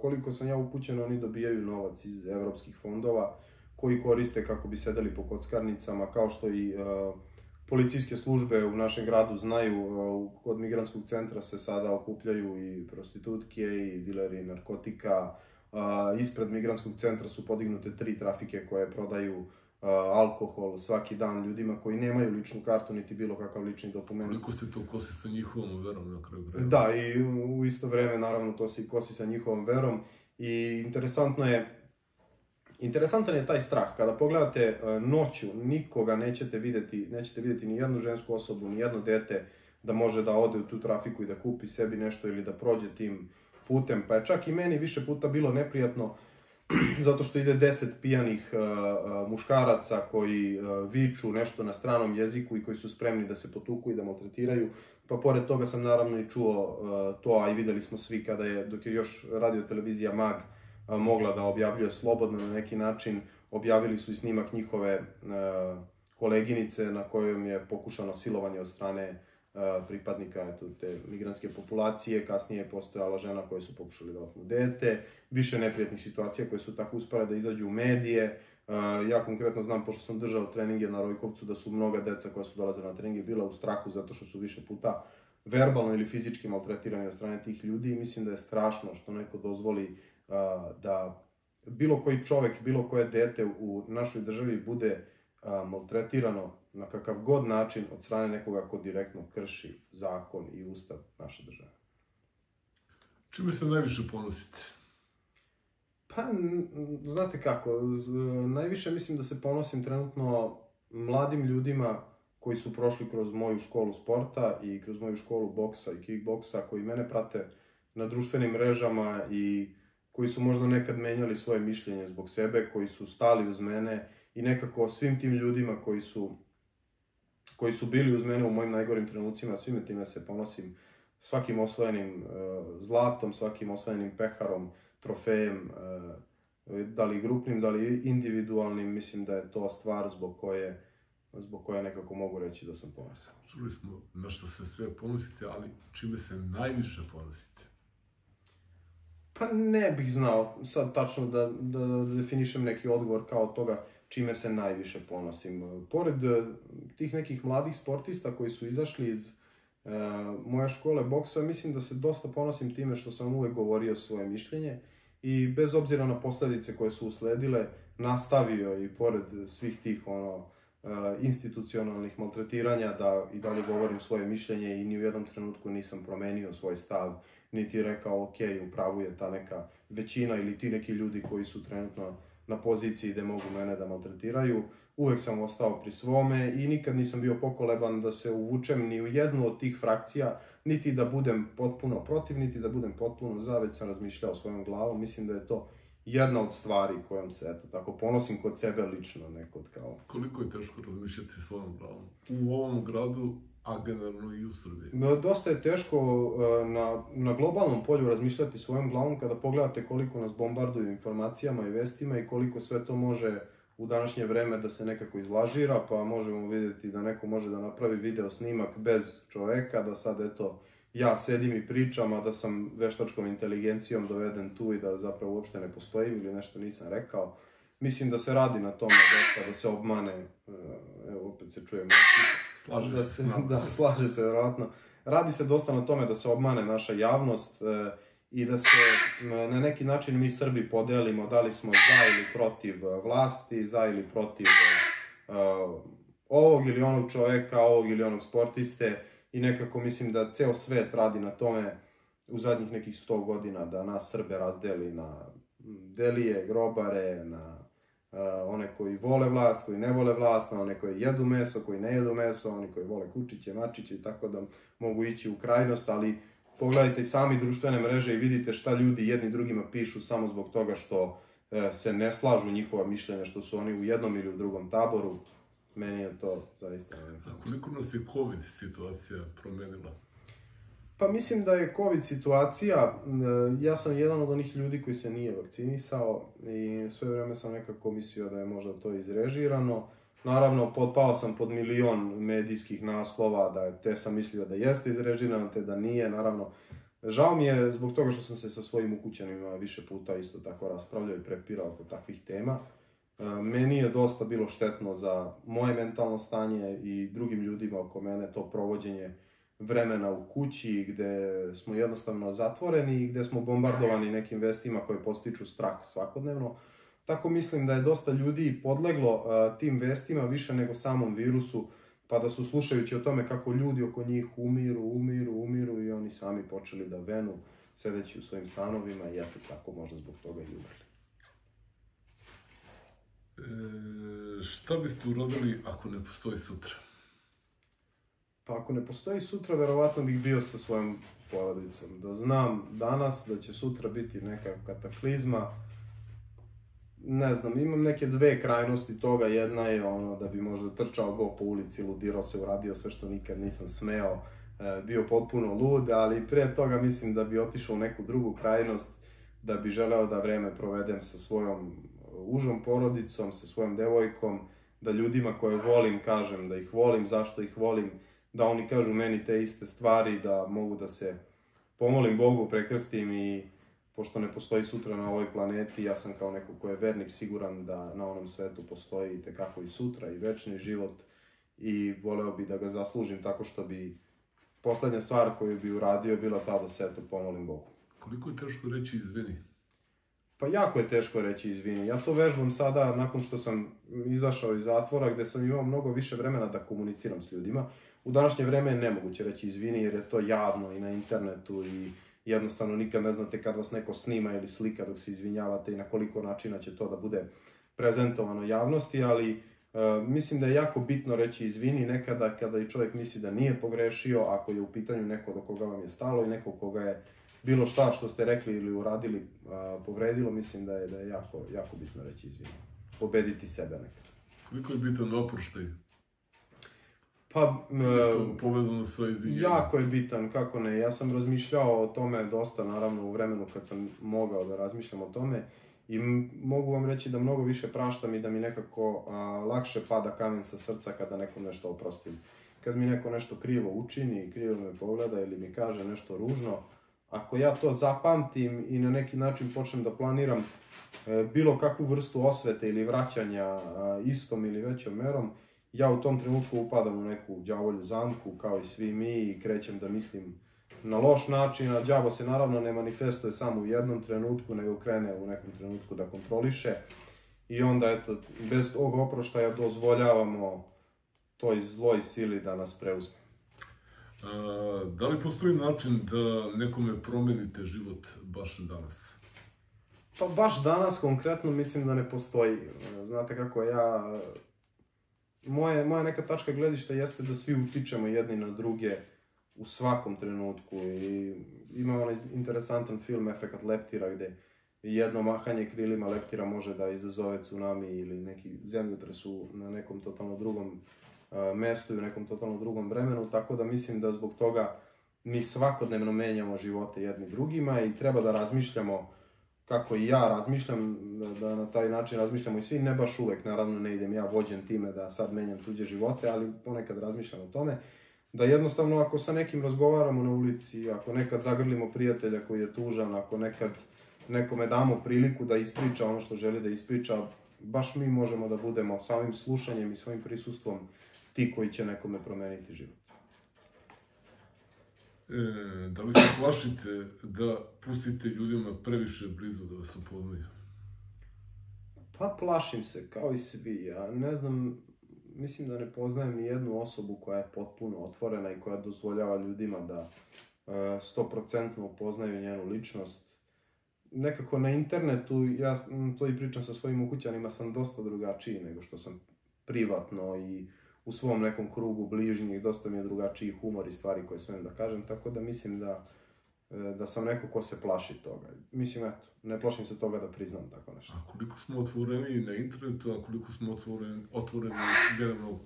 Koliko sam ja upućen, oni dobijaju novac iz evropskih fondova koji koriste kako bi sedeli po kockarnicama, kao što i policijske službe u našem gradu znaju. Kod migrantskog centra se sada okupljaju i prostitutke i dileri narkotika. Ispred migrantskog centra su podignute 3 trafike koje prodaju alkohol svaki dan ljudima koji nemaju ličnu kartu niti bilo kakav lični dokument. Koliko se to kosi sa njihovom verom na kraju vremena? Da, i u isto vreme naravno to se i kosi sa njihovom verom i interesantan je taj strah. Kada pogledate noću, nikoga nećete videti ni jednu žensku osobu, ni jedno dete da može da ode u tu trafiku i da kupi sebi nešto ili da prođe tim putem. Pa je čak i meni više puta bilo neprijatno zato što ide 10 pijanih muškaraca koji viču nešto na stranom jeziku i koji su spremni da se potuku i da maltretiraju. Pa pored toga sam naravno i čuo to, a i videli smo svi dok je još radio televizija Mag mogla da objavljuje slobodno na neki način, objavili su i snimak njihove koleginice na kojom je pokušano silovanje od strane pripadnika te migrantske populacije, kasnije je postojala žena koja su pokušali da otmu dete, više neprijatnih situacija koje su tako uspale da izađu u medije. Ja konkretno znam, pošto sam držao treninge na Rojkovcu, da su mnoga deca koja su dolazila na treninge bila u strahu zato što su više puta verbalno ili fizički maltretirani od strane tih ljudi i mislim da je strašno što neko dozvoli da bilo koji čovek, bilo koje dete u našoj državi bude maltretirano na kakav god način od strane nekoga ko direktno krši zakon i ustav naše države. Čime se najviše ponosite? Pa, znate kako, najviše mislim da se ponosim trenutno mladim ljudima koji su prošli kroz moju školu sporta i kroz moju školu boksa i kickboksa, koji mene prate na društvenim mrežama i koji su možda nekad menjali svoje mišljenje zbog sebe, koji su stali uz mene i nekako svim tim ljudima koji su bili uz mene u mojim najgorim trenucima, svime time se ponosim, svakim osvojenim zlatom, svakim osvojenim peharom, trofejem, da li grupnim, da li individualnim, mislim da je to stvar zbog koje nekako mogu reći da sam ponosan. Čuli smo na što se sve ponosite, ali čime se najviše ponosite? Pa ne bih znao sad tačno da definišem neki odgovor kao toga čime se najviše ponosim. Pored tih nekih mladih sportista koji su izašli iz moje škole boksa, mislim da se dosta ponosim time što sam uvek govorio svoje mišljenje i bez obzira na posledice koje su usledile, nastavio i pored svih tih institucionalnih maltretiranja da i dalje govorim svoje mišljenje i ni u jednom trenutku nisam promenio svoj stav, niti rekao ok, u pravu je ta neka većina ili ti neki ljudi koji su trenutno na poziciji gde mogu mene da maltretiraju. Uvek sam ostao pri svome i nikad nisam bio pokoleban da se uvučem ni u jednu od tih frakcija, niti da budem potpuno protiv, niti da budem potpuno za, već sam razmišljao svojom glavom. Mislim da je to jedna od stvari kojom se, eto, tako ponosim kod sebe lično, nekod kao... Koliko je teško razmišljati svojom glavom? U ovom gradu, a generalno i u Srbiji? Dosta je teško na globalnom polju razmišljati svojom glavom kada pogledate koliko nas bombarduju informacijama i vestima i koliko sve to može u današnje vreme da se nekako izlažira, pa možemo vidjeti da neko može da napravi video snimak bez čoveka, da sad eto ja sedim i pričam, a da sam veštačkom inteligencijom doveden tu i da zapravo uopšte ne postojim ili nešto nisam rekao. Mislim da se radi na tome dosta, da se obmane, evo opet se čuje Slaže se. Da, slaže se, vjerojatno. Radi se dosta na tome da se obmane naša javnost i da se na neki način mi Srbi podelimo da li smo za ili protiv vlasti, za ili protiv ovog ili onog čoveka, ovog ili onog sportiste i nekako mislim da ceo svet radi na tome u zadnjih nekih 100 godina da nas Srbe razdeli na delije, grobare, na one koji vole vlast, koji ne vole vlast, na one koji jedu meso, koji ne jedu meso, oni koji vole kučiće, mačiće i tako da mogu ići u krajnost, ali pogledajte sami društvene mreže i vidite šta ljudi jedni drugima pišu samo zbog toga što se ne slažu njihova mišljenja, što su oni u jednom ili u drugom taboru. Meni je to zaista... A koliko nas je COVID situacija promenila? Pa mislim da je COVID situacija, ja sam jedan od onih ljudi koji se nije vakcinisao i sve vreme sam nekako mislio da je možda to izrežirano. Naravno, potpao sam pod milion medijskih naslova, te sam mislio da jeste izrežirano, te da nije. Naravno, žao mi je zbog toga što sam se sa svojim ukućanima više puta isto tako raspravljao i prepirao oko takvih tema. Meni je dosta bilo štetno za moje mentalno stanje i drugim ljudima oko mene to provođenje vremena u kući gde smo jednostavno zatvoreni i gde smo bombardovani nekim vestima koje podstiču strah svakodnevno. Tako mislim da je dosta ljudi podleglo tim vestima više nego samom virusu, pa da su slušajući o tome kako ljudi oko njih umiru i oni sami počeli da venu sedeći u svojim stanovima i eto tako možda zbog toga i umrli. Šta biste uradili ako ne postoji sutra? Pa ako ne postoji sutra, verovatno bih bio sa svojom porodicom. Da znam danas da će sutra biti neka kataklizma. Ne znam, imam neke dve krajnosti toga. Jedna je ono da bi možda trčao go po ulici, ludirao se, uradio sve što nikad nisam smeo, bio potpuno lud, ali pre toga mislim da bi otišao u neku drugu krajnost, da bi želeo da vreme provedem sa svojom užom porodicom, sa svojom devojkom, da ljudima koje volim kažem da ih volim, zašto ih volim, da oni kažu meni te iste stvari, da mogu da se pomolim Bogu, prekrstim i pošto ne postoji sutra na ovoj planeti, ja sam kao neko ko je vernik siguran da na onom svetu postoji i tekako i sutra i večni život i voleo bi da ga zaslužim tako što bi poslednja stvar koju bi uradio bila ta da se eto pomolim Bogu. Koliko je teško reći izvini? Pa jako je teško reći izvini. Ja to vežbam sada nakon što sam izašao iz zatvora gde sam imao mnogo više vremena da komuniciram s ljudima. U današnje vreme je nemoguće reći izvini jer je to javno i na internetu i jednostavno nikad ne znate kad vas neko snima ili slika dok se izvinjavate i na koliko načina će to da bude prezentovano javnosti, ali mislim da je jako bitno reći izvini nekada kada i čovjek misli da nije pogrešio, ako je u pitanju neko do koga vam je stalo i neko koga je bilo šta što ste rekli ili uradili povredilo, mislim da je jako bitno reći izvini. Pobediti sebe nekada. Koliko je bitan oproštaj? Pa, povezano sa izvinjenjem. jako je bitan, kako ne. Ja sam razmišljao o tome dosta, naravno, u vremenu kad sam mogao da razmišljam o tome i mogu vam reći da mnogo više praštam i da mi nekako lakše pada kamen sa srca kada nekom nešto oprostim. Kad mi neko nešto krivo učini, krivo me pogleda ili mi kaže nešto ružno, ako ja to zapamtim i na neki način počnem da planiram bilo kakvu vrstu osvete ili vraćanja istom ili većom merom, ja u tom trenutku upadam u neku đavolju zamku, kao i svi mi, i krećem da mislim na loš način, a đavo se naravno ne manifestuje samo u jednom trenutku, nego krene u nekom trenutku da kontroliše. I onda, eto, bez tog oproštaja dozvoljavamo toj zloj sili da nas preuzme. Da li postoji način da nekome promenite život baš danas? Pa baš danas konkretno mislim da ne postoji. Znate kako moja neka tačka gledišta jeste da svi utičemo jedni na druge u svakom trenutku i ima onaj interesantan film Efekat leptira gde jedno mahanje krilima leptira može da izazove tsunami ili neki zemljotres na nekom totalno drugom mestu i u nekom totalno drugom vremenu, tako da mislim da zbog toga mi svakodnevno menjamo živote jedni drugima i treba da razmišljamo kako i ja razmišljam, da na taj način razmišljamo i svi, ne baš uvek, naravno ne idem ja vođen time da sad menjam tuđe živote, ali ponekad razmišljam o tome, da jednostavno ako sa nekim razgovaramo na ulici, ako nekad zagrlimo prijatelja koji je tužan, ako nekad nekome damo priliku da ispriča ono što želi da ispriča, baš mi možemo da budemo samim slušanjem i svojim prisustvom ti koji će nekome promeniti život. Da li se plašite da pustite ljudima previše blizu da vas upoznaju? Pa plašim se, kao i svi. Ja ne znam, mislim da ne poznajem ni jednu osobu koja je potpuno otvorena i koja dozvoljava ljudima da 100% upoznaju njenu ličnost. Nekako na internetu, ja to i pričam sa svojim ukućanima, sam dosta drugačiji nego što sam privatno i u svom nekom krugu bližnjih, dosta mi je drugačiji humor i stvari koje smijem da kažem, tako da mislim da sam neko ko se plaši toga. Mislim, eto, ne plašim se toga da priznam tako nešto. A koliko smo otvoreni na internetu, a koliko smo otvoreni generalno?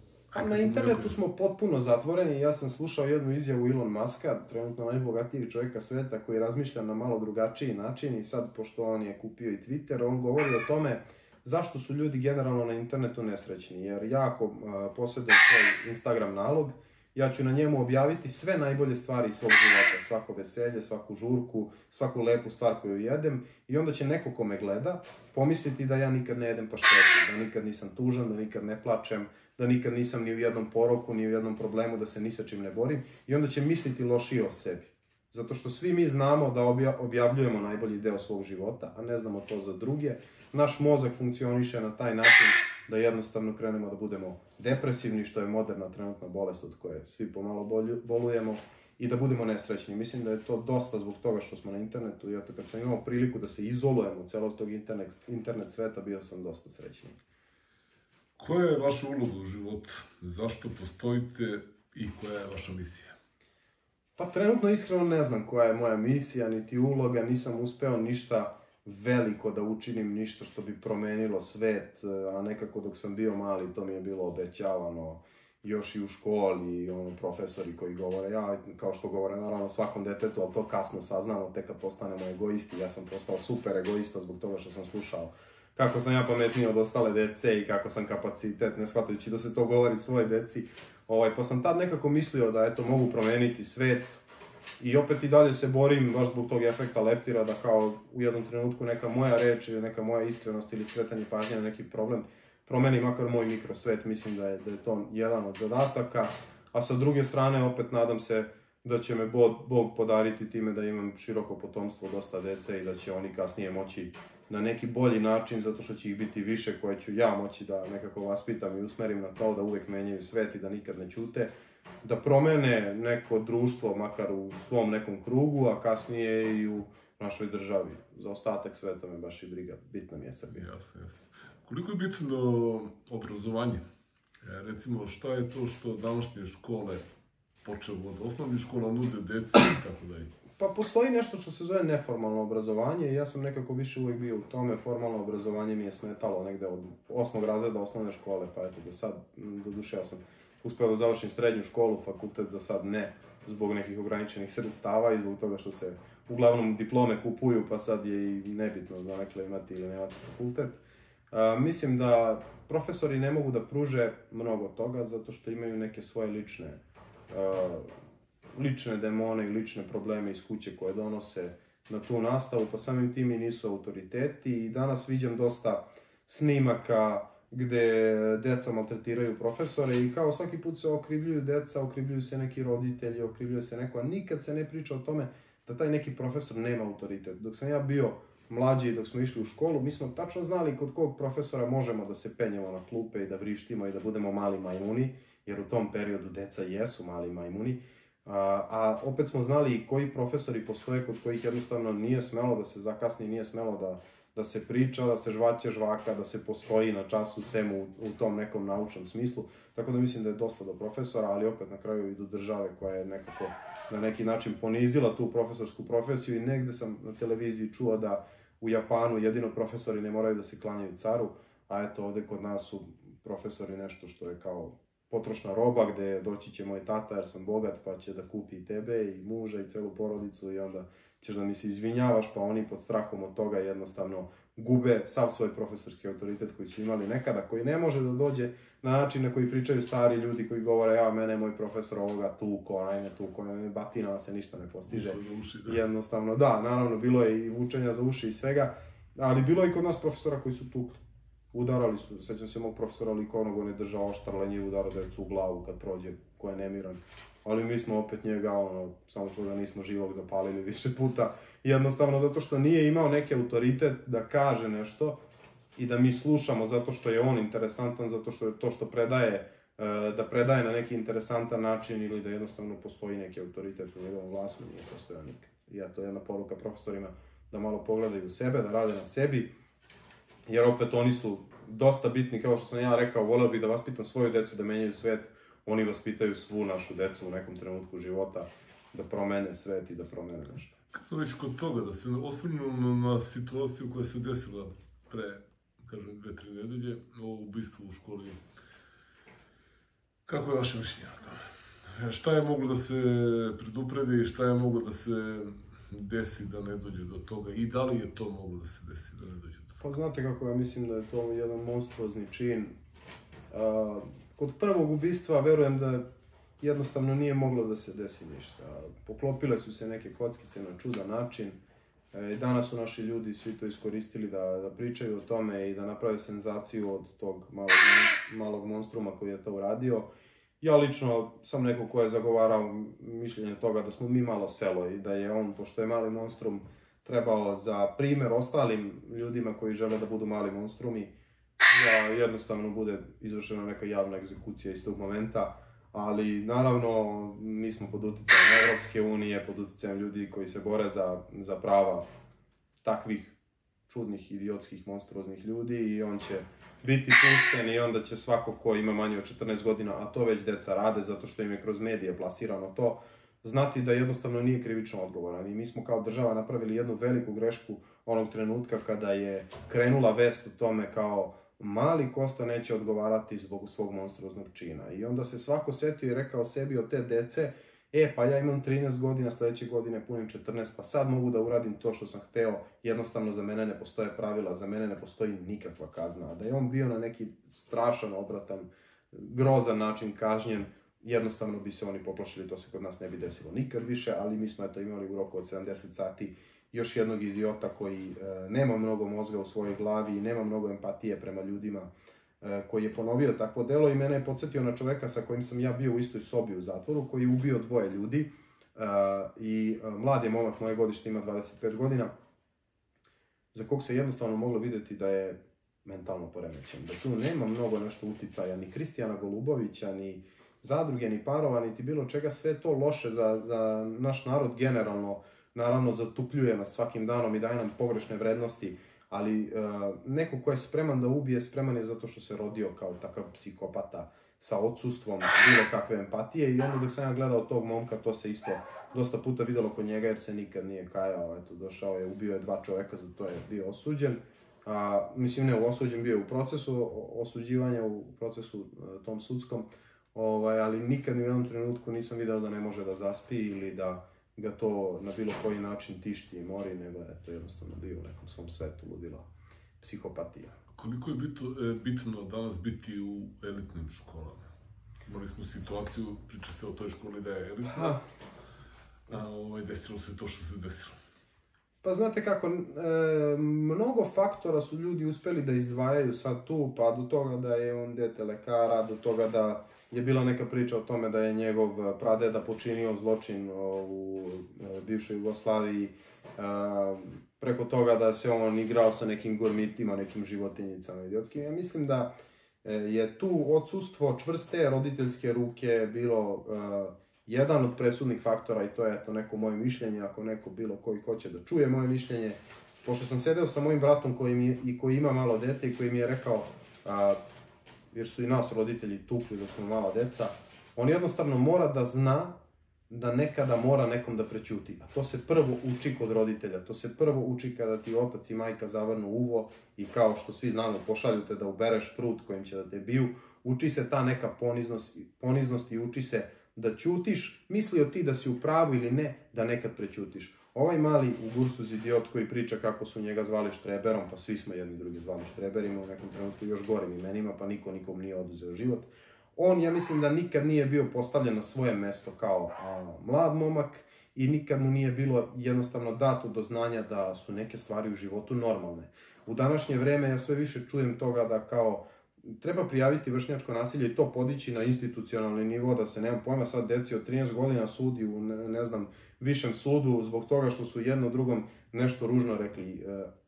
Na internetu smo potpuno zatvoreni. Ja sam slušao jednu izjavu Elon Muska, trenutno najbogatijeg čovjeka sveta, koji razmišlja na malo drugačiji način i sad, pošto on je kupio i Twitter, on govori o tome zašto su ljudi generalno na internetu nesrećni. Jer ja ako posjedujem svoj Instagram nalog, ja ću na njemu objaviti sve najbolje stvari iz svog života, svako veselje, svaku žurku, svaku lepu stvar koju jedem i onda će neko ko me gleda pomisliti da ja nikad ne jedem paštetu, da nikad nisam tužan, da nikad ne plačem, da nikad nisam ni u jednom poroku, ni u jednom problemu, da se ni sa čim ne borim i onda će misliti lošije o sebi. Zato što svi mi znamo da objavljujemo najbolji deo svog života, a ne znamo to za druge. Naš mozak funkcioniše na taj način da jednostavno krenemo da budemo depresivni, što je moderna trenutna bolest od koje svi pomalo bolujemo, i da budemo nesrećni. Mislim da je to dosta zbog toga što smo na internetu i eto, kad sam imao priliku da se izolujemo od celog tog internet sveta, bio sam dosta srećniji. Koja je vaša uloga u životu? Zašto postojite i koja je vaša misija? Pa trenutno iskreno ne znam koja je moja misija, niti uloga, nisam uspeo ništa veliko da učinim, ništa što bi promenilo svet, a nekako dok sam bio mali to mi je bilo obećavano još i u školi i profesori koji govore, ja kao što govore naravno svakom detetu, ali to kasno saznamo tek kad postanemo egoisti. Ja sam postao super egoista zbog toga što sam slušao kako sam ja pametniji od ostale dece i kako sam kapacitet, ne shvatajući da se to govori svoje deci. Pa sam tad nekako mislio da eto mogu promeniti svet i opet i dalje se borim baš zbog tog efekta leptira da kao u jednom trenutku neka moja reč ili neka moja iskrenost ili skretanje pažnje na neki problem promeni makar moj mikrosvet. Mislim da je to jedan od zadataka, a sa druge strane opet nadam se da će me Bog podariti time da imam široko potomstvo, dosta dece i da će oni kasnije moći na neki bolji način, zato što će ih biti više koje ću ja moći da nekako vaspitam i usmerim na to da uvek menjaju svet i da nikad ne ćute, da promene neko društvo makar u svom nekom krugu, a kasnije i u našoj državi. Za ostatak sveta me baš i briga, bitna mi je Srbija. Jasno. Koliko je bitno obrazovanje? Recimo, šta je to što današnje škole, počeo od osnovnih škola, nude deci i tako dalje? Pa postoji nešto što se zove neformalno obrazovanje i ja sam nekako više uvek bio u tome. Formalno obrazovanje mi je smetalo negde od 8. razreda osnovne škole, pa eto do sad, doduše ja sam uspeo da završim srednju školu, fakultet za sad ne, zbog nekih ograničenih sredstava i zbog toga što se uglavnom diplome kupuju, pa sad je i nebitno donekle imati ili nemati fakultet. Mislim da profesori ne mogu da pruže mnogo toga zato što imaju neke svoje lične demone i lične probleme iz kuće koje donose na tu nastavu, pa samim tim i nisu autoriteti. I danas viđam dosta snimaka gde deca maltretiraju profesore i kao svaki put se okrivljuju deca, okrivljuju se neki roditelji, okrivljuje se neko, a nikad se ne priča o tome da taj neki profesor nema autoritet. Dok sam ja bio mlađi, dok smo išli u školu, mi smo tačno znali kod kog profesora možemo da se penjemo na klupe i da vrištimo i da budemo mali majmuni, jer u tom periodu deca jesu mali majmuni. A opet smo znali i koji profesori postoje kod kojih jednostavno nije smelo da se zakasni, nije smelo da se priča, da se žvaće žvaka, da se postoji na času sem u tom nekom naučnom smislu. Tako da mislim da je dosta do profesora, ali opet na kraju i do države koja je nekako na neki način ponizila tu profesorsku profesiju i negde sam na televiziji čuo da u Japanu jedino profesori ne moraju da se klanjaju caru, a eto ovde kod nas su profesori nešto što je kao potrošna roba, gde doći će moj tata jer sam bogat pa će da kupi i tebe i muža i celu porodicu i onda ćeš da mi se izvinjavaš, pa oni pod strahom od toga jednostavno gube sav svoj profesorski autoritet koji su imali nekada, koji ne može da dođe na način na koji pričaju stari ljudi koji govore ja, mene moj profesor ovoga tuko, onaj me tuko, batinama se ništa ne postiže. Jednostavno, da, naravno, bilo je i vučenja za uši i svega, ali bilo je i kod nas profesora koji su tukli. Udarali su, sećam se mog profesora likovnog, on je držao oštrlenje i udarao decu u glavu kad prođe, ko je nemiran. Ali mi smo opet njega, samo što ga nismo živog zapalili više puta. Jednostavno zato što nije imao neki autoritet da kaže nešto i da mi slušamo zato što je on interesantan, zato što je to što predaje, da predaje na neki interesantan način ili da jednostavno postoji neki autoritet u njegovom glasu, nije postojao nikad. I eto, jedna poruka profesorima da malo pogledaju sebe, da rade na sebi, jer opet oni su dosta bitni, kao što sam ja rekao, voleo bih da vaspitam svoju decu da menjaju svet, oni vaspitaju svu našu decu u nekom trenutku života da promene svet i da promene nešto. Kad smo već kod toga, da se osvrnemo na situaciju koja se desila pre, kažem, 2-3 nedelje, ovo ubistvo u školi. Kako je vaše mišljenje o tome? Šta je moglo da se predupredi i šta je moglo da se desi da ne dođe do toga i da li je to moglo da se desi da ne dođe do toga? Pa znate kako ja mislim da je to jedan monstruozni čin. Kod prvog ubistva verujem da jednostavno nije moglo da se desi ništa. Poklopile su se neke kockice na čudan način. Danas su naši ljudi svi to iskoristili da pričaju o tome i da naprave senzaciju od tog malog monstruma koji je to uradio. Ja lično sam neko ko je zagovarao mišljenje toga da smo mi malo selo i da je on, pošto je mali monstrum, trebao za primer ostalim ljudima koji žele da budu mali monstrumi, da jednostavno bude izvršena neka javna egzekucija iz tog momenta, ali naravno mi smo pod uticajem Evropske unije, pod uticajem ljudi koji se bore za prava takvih čudnih, idiotskih, monstruoznih ljudi i on će biti pušten i onda će svako ko ima manje od 14 godina, a to već deca rade zato što im je kroz medije plasirano to, znati da jednostavno nije krivično odgovoran. I mi smo kao država napravili jednu veliku grešku onog trenutka kada je krenula vest o tome kao mali Kosta neće odgovarati zbog svog monstruoznog čina. I onda se svako setio i rekao sebi od te dece, pa ja imam 13 godina, sledeće godine punim 14, pa sad mogu da uradim to što sam hteo, jednostavno za mene ne postoje pravila, za mene ne postoji nikakva kazna. A da je on bio na neki strašan, odvratan, grozan način kažnjen, jednostavno bi se oni poplašili, to se kod nas ne bi desilo nikad više, ali mi smo eto imali u roku od 70 sati još jednog idiota koji nema mnogo mozga u svojoj glavi i nema mnogo empatije prema ljudima, koji je ponovio takvo delo i mene je podsjetio na čoveka sa kojim sam ja bio u istoj sobi u zatvoru, koji je ubio 2 ljudi i mlad je momak, moje godište ima 25 godina, za kog se jednostavno moglo videti da je mentalno poremećen, da tu nema mnogo nešto uticaja, ni Kristijana Golubovića, ni zadruge, ni parova, niti bilo čega, sve to loše za naš narod generalno, naravno zatupljuje nas svakim danom i daje nam pogrešne vrednosti, ali neko ko je spreman da ubije, spreman je zato što se rodio kao takav psihopata sa odsustvom bilo kakve empatije i onda dok sam ja gledao tog momka, to se isto dosta puta videlo kod njega jer se nikad nije kajao, eto, došao je, ubio je 2 čoveka, za to je bio osuđen. Mislim, ne osuđen, bio je u procesu osuđivanja, u procesu tom sudskom, ali nikad ni u jednom trenutku nisam video da ne može da zaspi ili da ga to na bilo koji način tišti i mori, nego je to jednostavno bio u nekom svom svetu ludila psihopatija. Koliko je bitno danas biti u elitnim školama? Imali smo situaciju, priča se o toj školi da je elitna, a desilo se to što se desilo. Pa znate kako, mnogo faktora su ljudi uspeli da izdvajaju sad tu, pa do toga da je on dete lekara, do toga da je bila neka priča o tome da je njegov pradeda počinio zločin u bivšoj Jugoslaviji, preko toga da se on igrao sa nekim gurmitima, nekim životinjicama idiotskim. Ja mislim da je tu odsustvo čvrste roditeljske ruke bilo jedan od presudnih faktora i to je eto neko moje mišljenje, ako neko bilo koji hoće da čuje moje mišljenje, pošto sam sedeo sa mojim bratom koji ima malo dete i koji mi je rekao, jer su i nas roditelji tukli da smo mala deca, on jednostavno mora da zna da nekada mora nekom da prećuti. A to se prvo uči kod roditelja, to se prvo uči kada ti otac i majka zavrnu uvo i kao što svi znamo pošalju te da ubereš prut kojim će da te biju, uči se ta neka poniznost i uči se da ćutiš, mislio ti da si u pravu ili ne, da nekad prećutiš. Ovaj mali ugursuz idiot koji priča kako su njega zvali štreberom, pa svi smo jedni drugi zvali štreberima, u nekom trenutku još gorim imenima, pa niko nikom nije oduzeo život. On, ja mislim da nikad nije bio postavljen na svoje mesto kao mlad momak i nikad mu nije bilo jednostavno dato do znanja da su neke stvari u životu normalne. U današnje vreme ja sve više čujem toga da kao treba prijaviti vršnjačko nasilje i to podići na institucionalni nivo, da se, nemam pojma, sad deci od 13 godina sudi u, ne znam, višem sudu zbog toga što su jedno drugom nešto ružno rekli.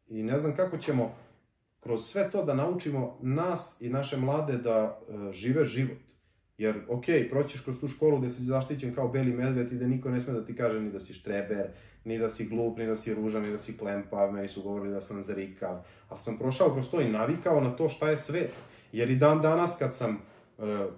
I ne znam kako ćemo kroz sve to da naučimo nas i naše mlade da žive život. Jer, proćiš kroz tu školu gde si zaštićen kao beli medved i da niko ne sme da ti kaže ni da si štreber, ni da si glup, ni da si ružan, ni da si klempav, meni su govorili da sam zrikav. Ali sam prošao kroz to i navikao na to šta je svet. Jer i dan danas kad sam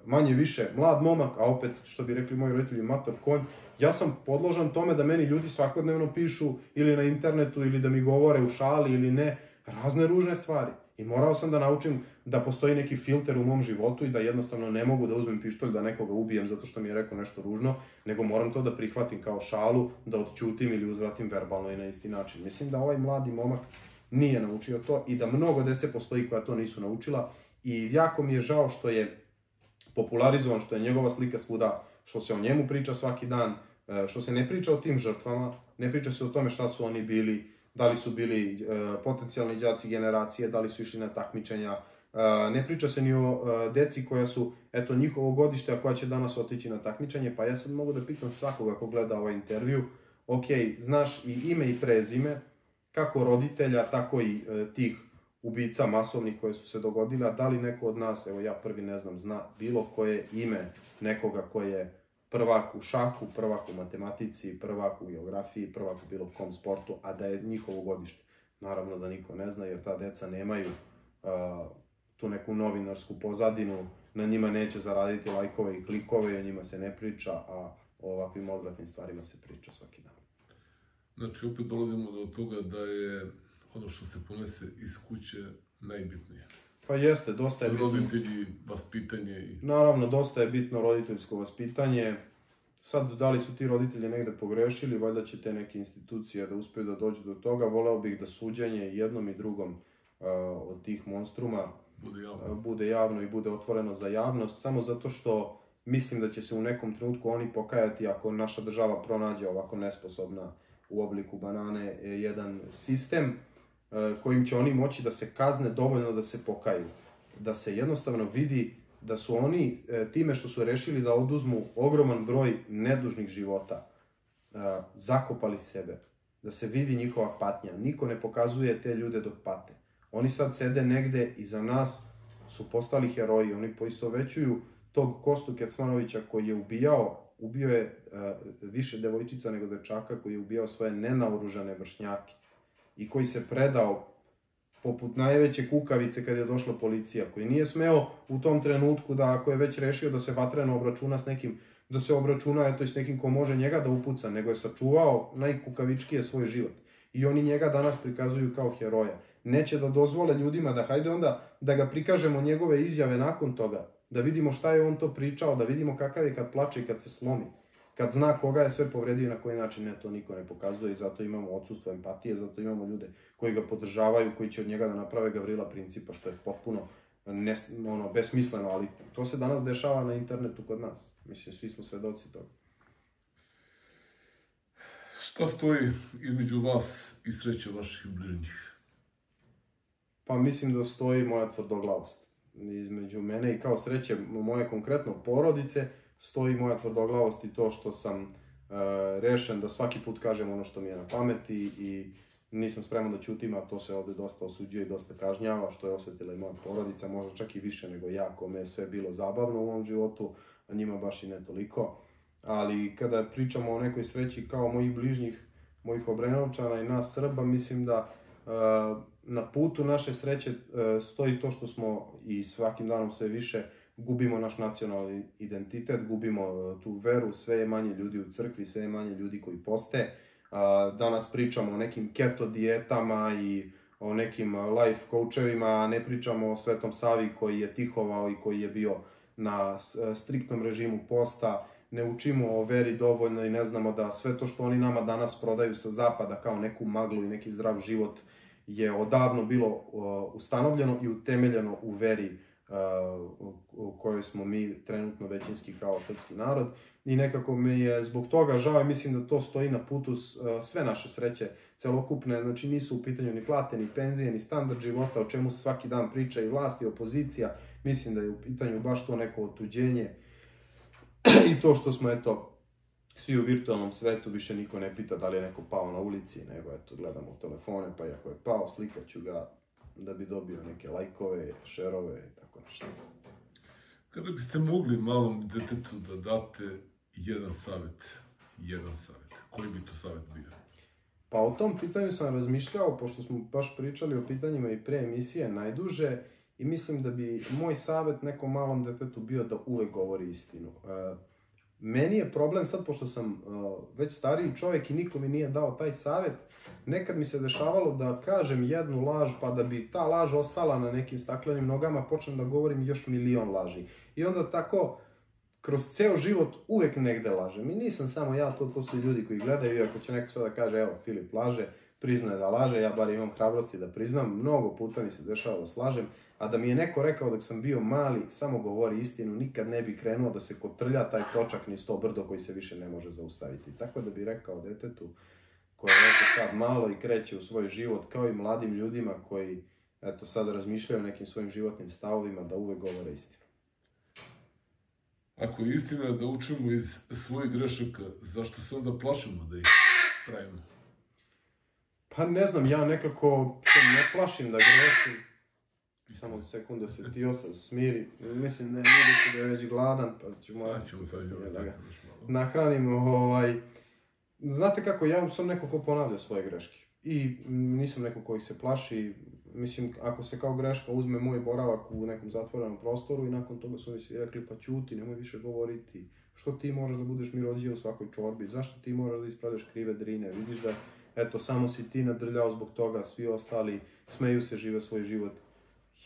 manje više mlad momak, a opet, što bi rekli moji roditelji, mator konj, ja sam podložan tome da meni ljudi svakodnevno pišu ili na internetu ili da mi govore u šali ili ne, razne ružne stvari. I morao sam da naučim da postoji neki filter u mom životu i da jednostavno ne mogu da uzmem pištolj da nekoga ubijem zato što mi je rekao nešto ružno, nego moram to da prihvatim kao šalu, da odćutim ili uzvratim verbalno i na isti način. Mislim da ovaj mladi momak nije naučio to i da mnogo dece postoji koja to nisu naučila i jako mi je žao što je popularizovan, što je njegova slika svuda, što se o njemu priča svaki dan, što se ne priča o tim žrtvama, ne priča se o tome šta su oni bili, da li su bili potencijalni đaci generacije, da li su išli na takmičenja, ne priča se ni o deci koja su, eto, njihovo godište, a koja će danas otići na takmičenje, pa ja sad mogu da pitam svakoga ko gleda ovaj intervju, znaš i ime i prezime, kako roditelja, tako i tih ubica masovnih koje su se dogodile, da li neko od nas, evo ja prvi ne znam, zna bilo koje ime nekoga koji je prvak u šahu, prvak u matematici, prvak u geografiji, prvak u bilo kom sportu, a da je njihovo godište. Naravno da niko ne zna, jer ta deca nemaju tu neku novinarsku pozadinu, na njima neće zaraditi lajkove i klikove, o njima se ne priča, a o ovakvim odvratnim stvarima se priča svaki dan. Znači, opet dolazimo do toga da je ono što se ponese iz kuće najbitnije. Pa jeste, dosta je bitno. Roditelji, vaspitanje i... Naravno, dosta je bitno roditeljsko vaspitanje. Sad, da li su ti roditelji negde pogrešili, valjda će te neke institucije da uspeju da dođu do toga. Voleo bih da suđenje jednom i drugom od tih monstruma bude javno i bude otvoreno za javnost, samo zato što mislim da će se u nekom trenutku oni pokajati ako naša država pronađe ovako nesposobna u obliku banane jedan sistem kojim će oni moći da se kazne dovoljno da se pokaju. Da se jednostavno vidi da su oni time što su rešili da oduzmu ogroman broj nedužnih života, zakopali sebe. Da se vidi njihova patnja. Niko ne pokazuje te ljude dok pate. Oni sad sede negde i za nas su postali heroji. Oni poistovećuju tog Kostu Kecmanovića koji je ubio je više devojčica nego dečaka, koji je ubijao svoje nenaoružane vršnjake i koji se predao poput najveće kukavice kad je došla policija, koji nije smeo u tom trenutku da ako je već rešio da se vatreno obračuna s nekim, da se obračuna eto i s nekim ko može njega da upuca, nego je sačuvao najkukavičkije svoj život. I oni njega danas prikazuju kao heroja. Neće da dozvole ljudima da hajde onda da ga prikažemo njegove izjave nakon toga, da vidimo šta je on to pričao, da vidimo kakav je kad plače i kad se slomi. Kad zna koga je sve povredio i na koji način, ne, to niko ne pokazuje i zato imamo odsustvo empatije, zato imamo ljude koji ga podržavaju, koji će od njega da naprave Gavrila Principa, što je potpuno besmisleno, ali to se danas dešava na internetu kod nas. Mislim, svi smo svedoci toga. Šta stoji između vas i sreće vaših bližnjih? Pa mislim da stoji moja tvrdoglavost. Između mene i kao sreće moje konkretno porodice stoji moja tvrdoglavost i to što sam rešen da svaki put kažem ono što mi je na pameti i nisam spreman da ćutim, a to se ovde dosta osuđuje i dosta kažnjava, što je osetila i moja porodica, možda čak i više nego ja, kome je sve bilo zabavno u mom životu, a njima baš i ne toliko. Ali kada pričamo o nekoj sreći kao mojih bližnjih, mojih Obrenovčana i nas Srba, mislim da na putu naše sreće stoji to što smo i svakim danom sve više gubimo naš nacionalni identitet, gubimo tu veru, sve je manje ljudi u crkvi, sve je manje ljudi koji poste. Danas pričamo o nekim keto dijetama i o nekim life coachevima, ne pričamo o Svetom Savi koji je tihovao i koji je bio na striktnom režimu posta, ne učimo o veri dovoljno i ne znamo da sve to što oni nama danas prodaju sa zapada kao neku maglu i neki zdrav život je odavno bilo ustanovljeno i utemeljeno u veri u kojoj smo mi trenutno većinski kao srpski narod. I nekako mi je zbog toga žao i mislim da to stoji na putu sve naše sreće celokupne. Znači nisu u pitanju ni plate, ni penzije, ni standard života, o čemu se svaki dan priča i vlast i opozicija. Mislim da je u pitanju baš to neko otuđenje i to što smo, eto, svi u virtualnom svetu, više niko ne pita da li je neko pao na ulici, nego, eto, gledamo telefone, pa i ako je pao, slikat ću ga da bi dobio neke lajkove, šerove i tako nešto. Kada biste mogli malom detetu da date jedan savjet, koji bi to savjet bio? Pa o tom pitanju sam razmišljao, pošto smo baš pričali o pitanjima i pre emisije najduže, i mislim da bi moj savjet nekom malom detetu bio da uvek govori istinu. Meni je problem sad, pošto sam već stariji čovjek i niko mi nije dao taj savjet, nekad mi se dešavalo da kažem jednu laž, pa da bi ta laž ostala na nekim staklenim nogama, počnem da govorim još milion laži. I onda tako, kroz ceo život uvek negde lažem. I nisam samo ja, to su i ljudi koji gledaju, i ako će neko sada kaže, evo, Filip laže, priznaje da laže, ja bar imam hrabrosti da priznam, mnogo puta mi se dešava da slažem, a da mi je neko rekao dok sam bio mali, samo govori istinu, nikad ne bi krenuo da se kotrlja taj točak niz to brdo koji se više ne može zaustaviti. Tako da bi rekao detetu, koje je sad malo i kreće u svoj život, kao i mladim ljudima koji, eto, sad razmišljaju o nekim svojim životnim stavovima, da uvek govore istinu. Ako je istina da učimo iz svojih grešaka, zašto se onda plašimo da ih pravimo? Pa ne znam, ja nekako se ne plašim da grešim. Samo sekunde se tio sam smiri. Mislim, ne vidim da je već gladan, pa ću morati da ga nahranim. Znate kako, ja sam neko ko ponavlja svoje greške. I nisam neko koji se plaši. Mislim, ako se kao greška uzme moj boravak u nekom zatvorenom prostoru i nakon toga su mi svi rekli, pa ćuti, nemoj više govoriti. Što ti moraš da budeš mirođija u svakoj čorbi? Zašto ti moraš da ispravljaš krive drine? Vidiš da, eto, samo si ti nadrljao zbog toga, svi ostali smeju se, žive svoj život.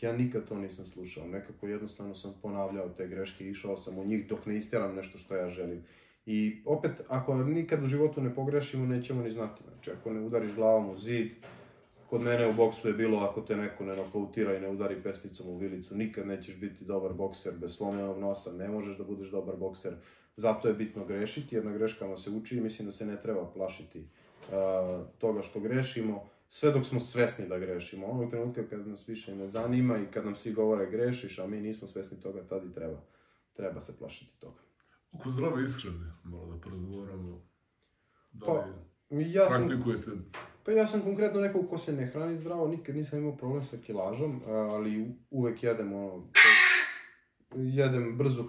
Ja nikad to nisam slušao, nekako jednostavno sam ponavljao te greške, išao sam u njih dok ne istjeram nešto što ja želim. I opet, ako nikad u životu ne pogrešimo, nećemo ni znati. Znači, ako ne udariš glavom u zid, kod mene u boksu je bilo, ako te neko ne nokautira i ne udari pesticom u vilicu, nikad nećeš biti dobar bokser, bez slomljenog nosa ne možeš da budeš dobar bokser. Zato je bitno grešiti, jer na greškama se uči i mislim da se ne treba plašiti toga što grešimo, sve dok smo svesni da grešimo. Onog trenutka kad nas više ne zanima i kad nam svi govore grešiš, a mi nismo svesni toga, tad i treba se plašiti toga. Oko zdrave ishrane, malo da porazgovaramo. Da li praktikujete? Pa ja sam konkretno neko ko se ne hrani zdravo, nikad nisam imao problem sa kilažom, ali uvek jedem brzu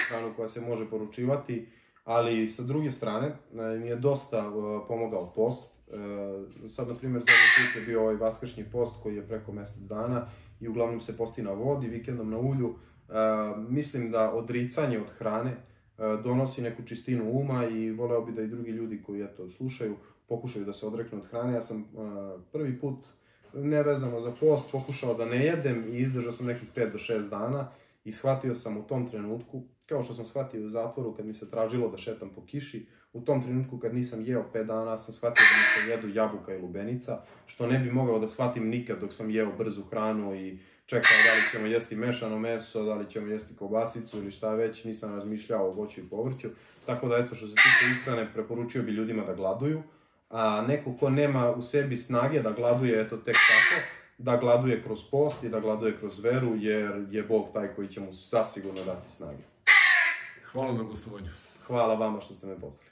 hranu koja se može poručivati, ali sa druge strane mi je dosta pomogao post. Sad, na primjer, zadnji put je bio ovaj vaskršnji post koji je preko mjesec dana i uglavnom se posti na vodi, vikendom na ulju. Mislim da odricanje od hrane donosi neku čistinu uma i voleo bi da i drugi ljudi koji slušaju pokušaju da se odreknu od hrane. Ja sam prvi put, nevezano za post, pokušao da ne jedem i izdržao sam nekih 5 do 6 dana i shvatio sam u tom trenutku, kao što sam shvatio u zatvoru kad mi se tražilo da šetam po kiši, u tom trenutku kad nisam jeo 5 dana sam shvatio da mi se jedu jabuka i lubenica, što ne bi mogao da shvatim nikad dok sam jeo brzu hranu i čekao da li ćemo jesti mešano meso, da li ćemo jesti kobasicu ili šta već, nisam razmišljao o voću i povrću. Tako da, eto, što se tiče ishrane, preporučio bi ljudima da gladuju, a neko ko nema u sebi snage da gladuje, eto, tek tako, da gladuje kroz post i da gladuje kroz veru, jer je Bog taj koji će mu zasigurno dati snage. Hvala na gostovanju. Hvala vama što ste me pozvali.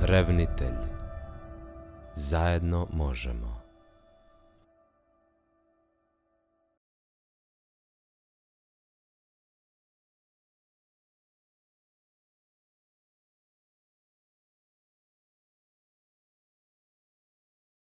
Revnitelj. Zajedno možemo.